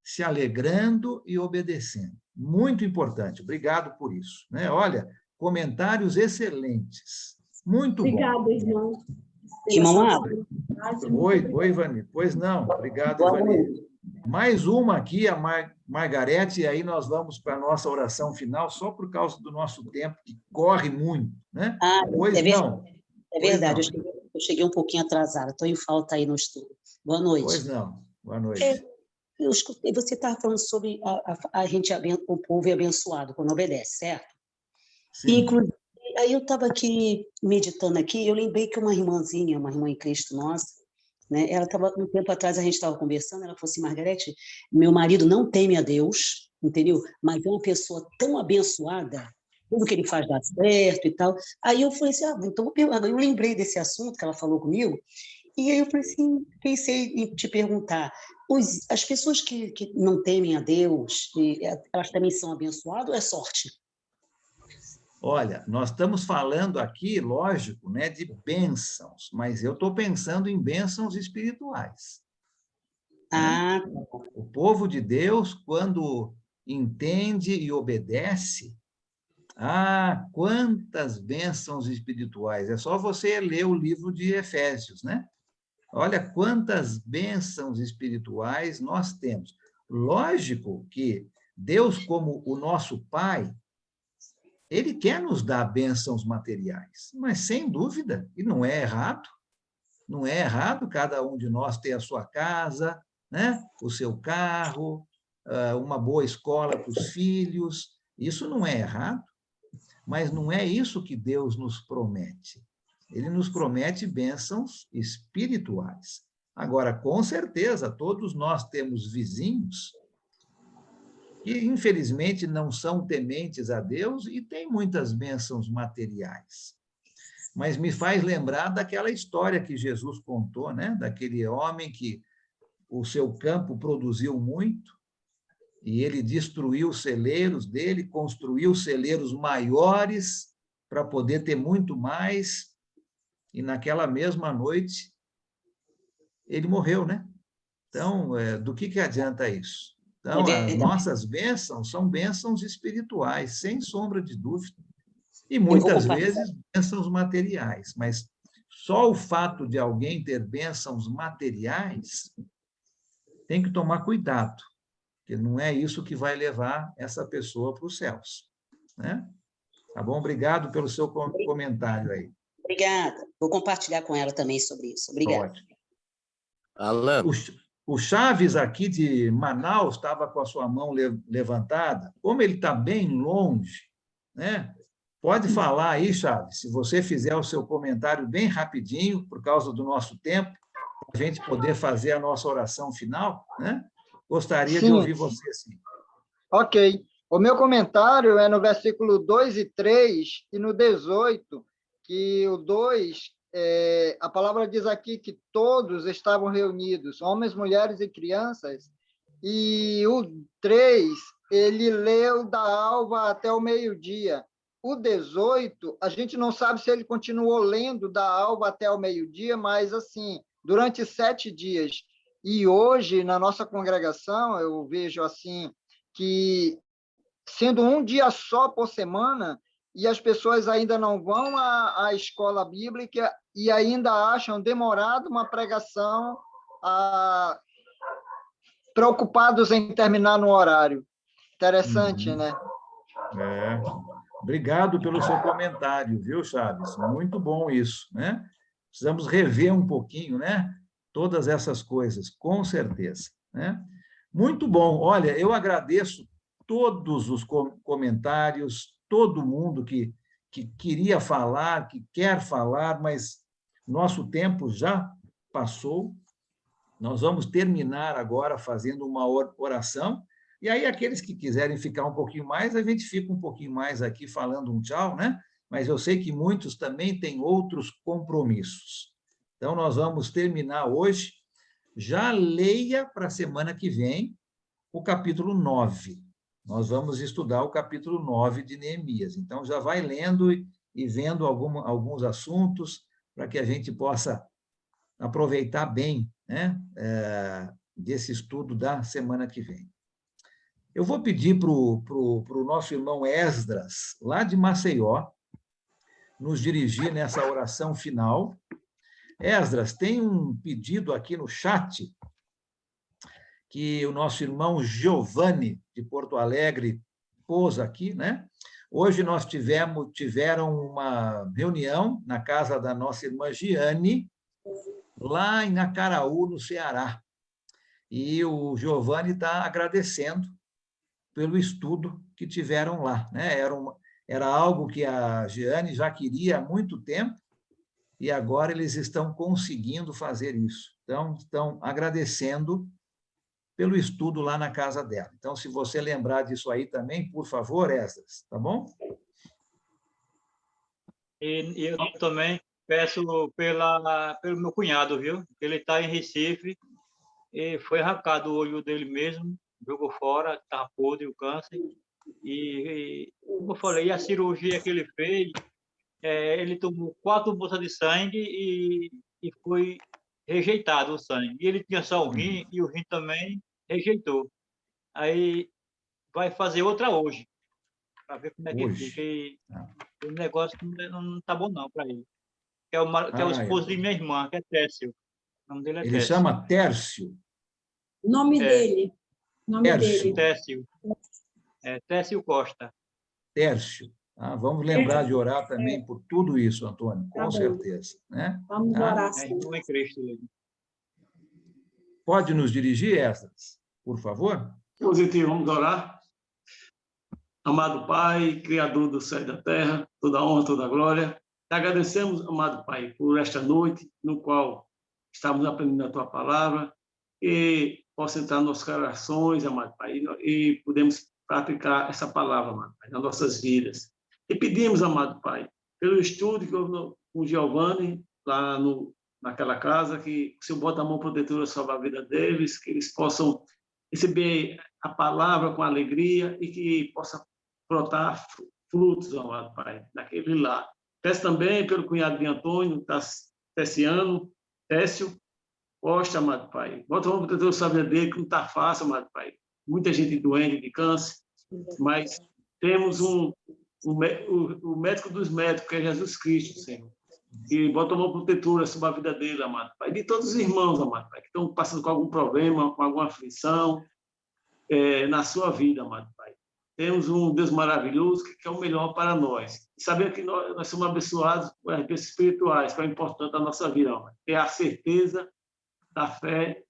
Speaker 1: se alegrando e obedecendo. Muito importante. Obrigado por isso. Né? Olha, comentários excelentes. Muito bom.
Speaker 9: Obrigada, irmão.
Speaker 10: Irmão Alan.
Speaker 1: Oi, Ivani. Pois não. Obrigado, Ivani. Mais uma aqui, a Margarete, e aí nós vamos para a nossa oração final, só por causa do nosso tempo, que corre muito. Né? Pois não.
Speaker 10: É verdade, eu cheguei um pouquinho atrasada, estou em falta aí no estudo. Boa noite.
Speaker 1: Pois não. Boa noite.
Speaker 10: Eu escutei, você estava falando sobre o povo é abençoado quando obedece, certo?
Speaker 1: Sim.
Speaker 10: Inclusive, aí eu estava aqui meditando aqui, eu lembrei que uma irmãzinha, uma irmã em Cristo nossa, né, ela estava, um tempo atrás a gente estava conversando, ela falou assim, Margarete, meu marido não teme a Deus, entendeu? Mas é uma pessoa tão abençoada, tudo que ele faz dá certo e tal. Aí eu falei assim, então eu lembrei desse assunto que ela falou comigo, e aí eu falei assim, pensei em te perguntar, as pessoas que não temem a Deus, elas também são abençoadas ou é sorte?
Speaker 1: Olha, nós estamos falando aqui, lógico, né, de bênçãos, mas eu estou pensando em bênçãos espirituais. Né? O povo de Deus, quando entende e obedece, quantas bênçãos espirituais! É só você ler o livro de Efésios, né? Olha quantas bênçãos espirituais nós temos. Lógico que Deus, como o nosso Pai, Ele quer nos dar bênçãos materiais, mas sem dúvida, e não é errado cada um de nós ter a sua casa, né? O seu carro, uma boa escola para os filhos, isso não é errado, mas não é isso que Deus nos promete. Ele nos promete bênçãos espirituais. Agora, com certeza, todos nós temos vizinhos que, infelizmente, não são tementes a Deus e têm muitas bênçãos materiais. Mas me faz lembrar daquela história que Jesus contou, né? Daquele homem que o seu campo produziu muito e ele destruiu os celeiros dele, construiu celeiros maiores para poder ter muito mais, e naquela mesma noite ele morreu, né? Então, do que adianta isso? Então, as nossas bênçãos são bênçãos espirituais, sem sombra de dúvida, e muitas vezes bênçãos materiais, mas só o fato de alguém ter bênçãos materiais tem que tomar cuidado, porque não é isso que vai levar essa pessoa para os céus, né? Tá bom? Obrigado pelo seu comentário aí.
Speaker 10: Obrigada. Vou compartilhar com ela também sobre isso. Obrigada.
Speaker 1: Ótimo.
Speaker 11: Alan.
Speaker 1: O Chaves, aqui de Manaus, estava com a sua mão levantada. Como ele está bem longe, né? Pode falar aí, Chaves, se você fizer o seu comentário bem rapidinho, por causa do nosso tempo, para a gente poder fazer a nossa oração final, né? Gostaria de ouvir você, sim.
Speaker 12: Ok. O meu comentário é no versículo 2 e 3 e no 18, que o 2, a palavra diz aqui que todos estavam reunidos, homens, mulheres e crianças, e o 3, ele leu da alva até o meio-dia. O 18, a gente não sabe se ele continuou lendo da alva até o meio-dia, mas, assim, durante 7 dias. E hoje, na nossa congregação, eu vejo, assim, que, sendo um dia só por semana, e as pessoas ainda não vão à escola bíblica e ainda acham demorado uma pregação, preocupados em terminar no horário. Interessante, né?
Speaker 1: Obrigado pelo seu comentário, viu, Chaves? Muito bom isso, né? Precisamos rever um pouquinho, né? Todas essas coisas, com certeza, né? Muito bom. Olha, eu agradeço todos os comentários, todo mundo que queria falar, que quer falar, mas nosso tempo já passou. Nós vamos terminar agora fazendo uma oração, e aí aqueles que quiserem ficar um pouquinho mais, a gente fica um pouquinho mais aqui falando um tchau, né? Mas eu sei que muitos também têm outros compromissos. Então, nós vamos terminar hoje. Já leia para a semana que vem o capítulo 9. Nós vamos estudar o capítulo 9 de Neemias. Então, já vai lendo e vendo alguns assuntos para que a gente possa aproveitar bem, né, desse estudo da semana que vem. Eu vou pedir para o nosso irmão Esdras, lá de Maceió, nos dirigir nessa oração final. Esdras, tem um pedido aqui no chat que o nosso irmão Giovanni, de Porto Alegre, pôs aqui, né? Hoje nós tiveram uma reunião na casa da nossa irmã Giane, lá em Acaraú, no Ceará. E o Giovanni está agradecendo pelo estudo que tiveram lá, né? Era algo que a Giane já queria há muito tempo, e agora eles estão conseguindo fazer isso. Então, estão agradecendo pelo estudo lá na casa dela. Então, se você lembrar disso aí também, por favor, Esdras, tá bom?
Speaker 9: E eu também peço pelo meu cunhado, viu? Ele está em Recife e foi arrancado o olho dele mesmo, jogou fora, estava podre o câncer. E, como eu falei, a cirurgia que ele fez, ele tomou 4 bolsas de sangue e foi rejeitado o sangue. E ele tinha só o rim, e o rim também rejeitou. Aí vai fazer outra hoje, para ver como é que fica. E o negócio não está bom não para ele. Que é o esposo de minha irmã, que é Tércio. O nome dele é
Speaker 1: Ele
Speaker 9: Tércio.
Speaker 1: chama Tércio?
Speaker 13: O nome dele.
Speaker 1: Tércio.
Speaker 9: Tércio. Tércio Costa.
Speaker 1: Tércio. Vamos lembrar de orar também por tudo isso, Antônio, com certeza. Né?
Speaker 13: Vamos orar.
Speaker 9: Irmão em Cristo.
Speaker 1: Pode nos dirigir, Esdras, por favor?
Speaker 14: Positivo, vamos orar. Amado Pai, Criador do céu e da terra, toda a honra, toda a glória. Te agradecemos, amado Pai, por esta noite, no qual estamos aprendendo a Tua palavra, e possa entrar nos nossos corações, amado Pai, e podemos praticar essa palavra, amado Pai, nas nossas vidas. E pedimos, amado Pai, pelo estudo que houve com o Giovanni, lá naquela casa, que o Senhor bota a mão protetora sobre a vida deles, que eles possam receber a palavra com alegria e que possa brotar frutos, amado Pai, naquele lar. Peço também pelo cunhado de Antônio, Tércio Costa, amado Pai. Bota a mão protetora sobre a vida dele, que não está fácil, amado Pai. Muita gente doente de câncer, mas temos o médico dos médicos, que é Jesus Cristo, Senhor. E bota uma protetora sobre a vida dele, amado Pai. De todos os irmãos, amado Pai, que estão passando com algum problema, com alguma aflição na sua vida, amado Pai. Temos um Deus maravilhoso que quer o melhor para nós. E saber que nós somos abençoados por as bênçãos espirituais, que é importante na nossa vida, amado. Ter a certeza da fé,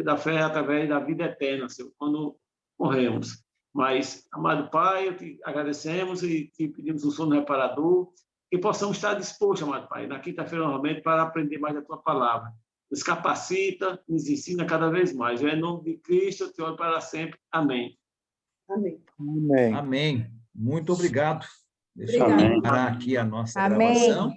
Speaker 14: da fé através da vida eterna, Senhor, quando morremos. Mas, amado Pai, te agradecemos e te pedimos um sono reparador, que possamos estar dispostos, amado Pai, na quinta-feira, novamente, para aprender mais da Tua palavra. Nos capacita, nos ensina cada vez mais. Em nome de Cristo, eu te oro para sempre. Amém.
Speaker 13: Amém.
Speaker 1: Amém. Muito obrigado. Deixa eu parar aqui a nossa gravação.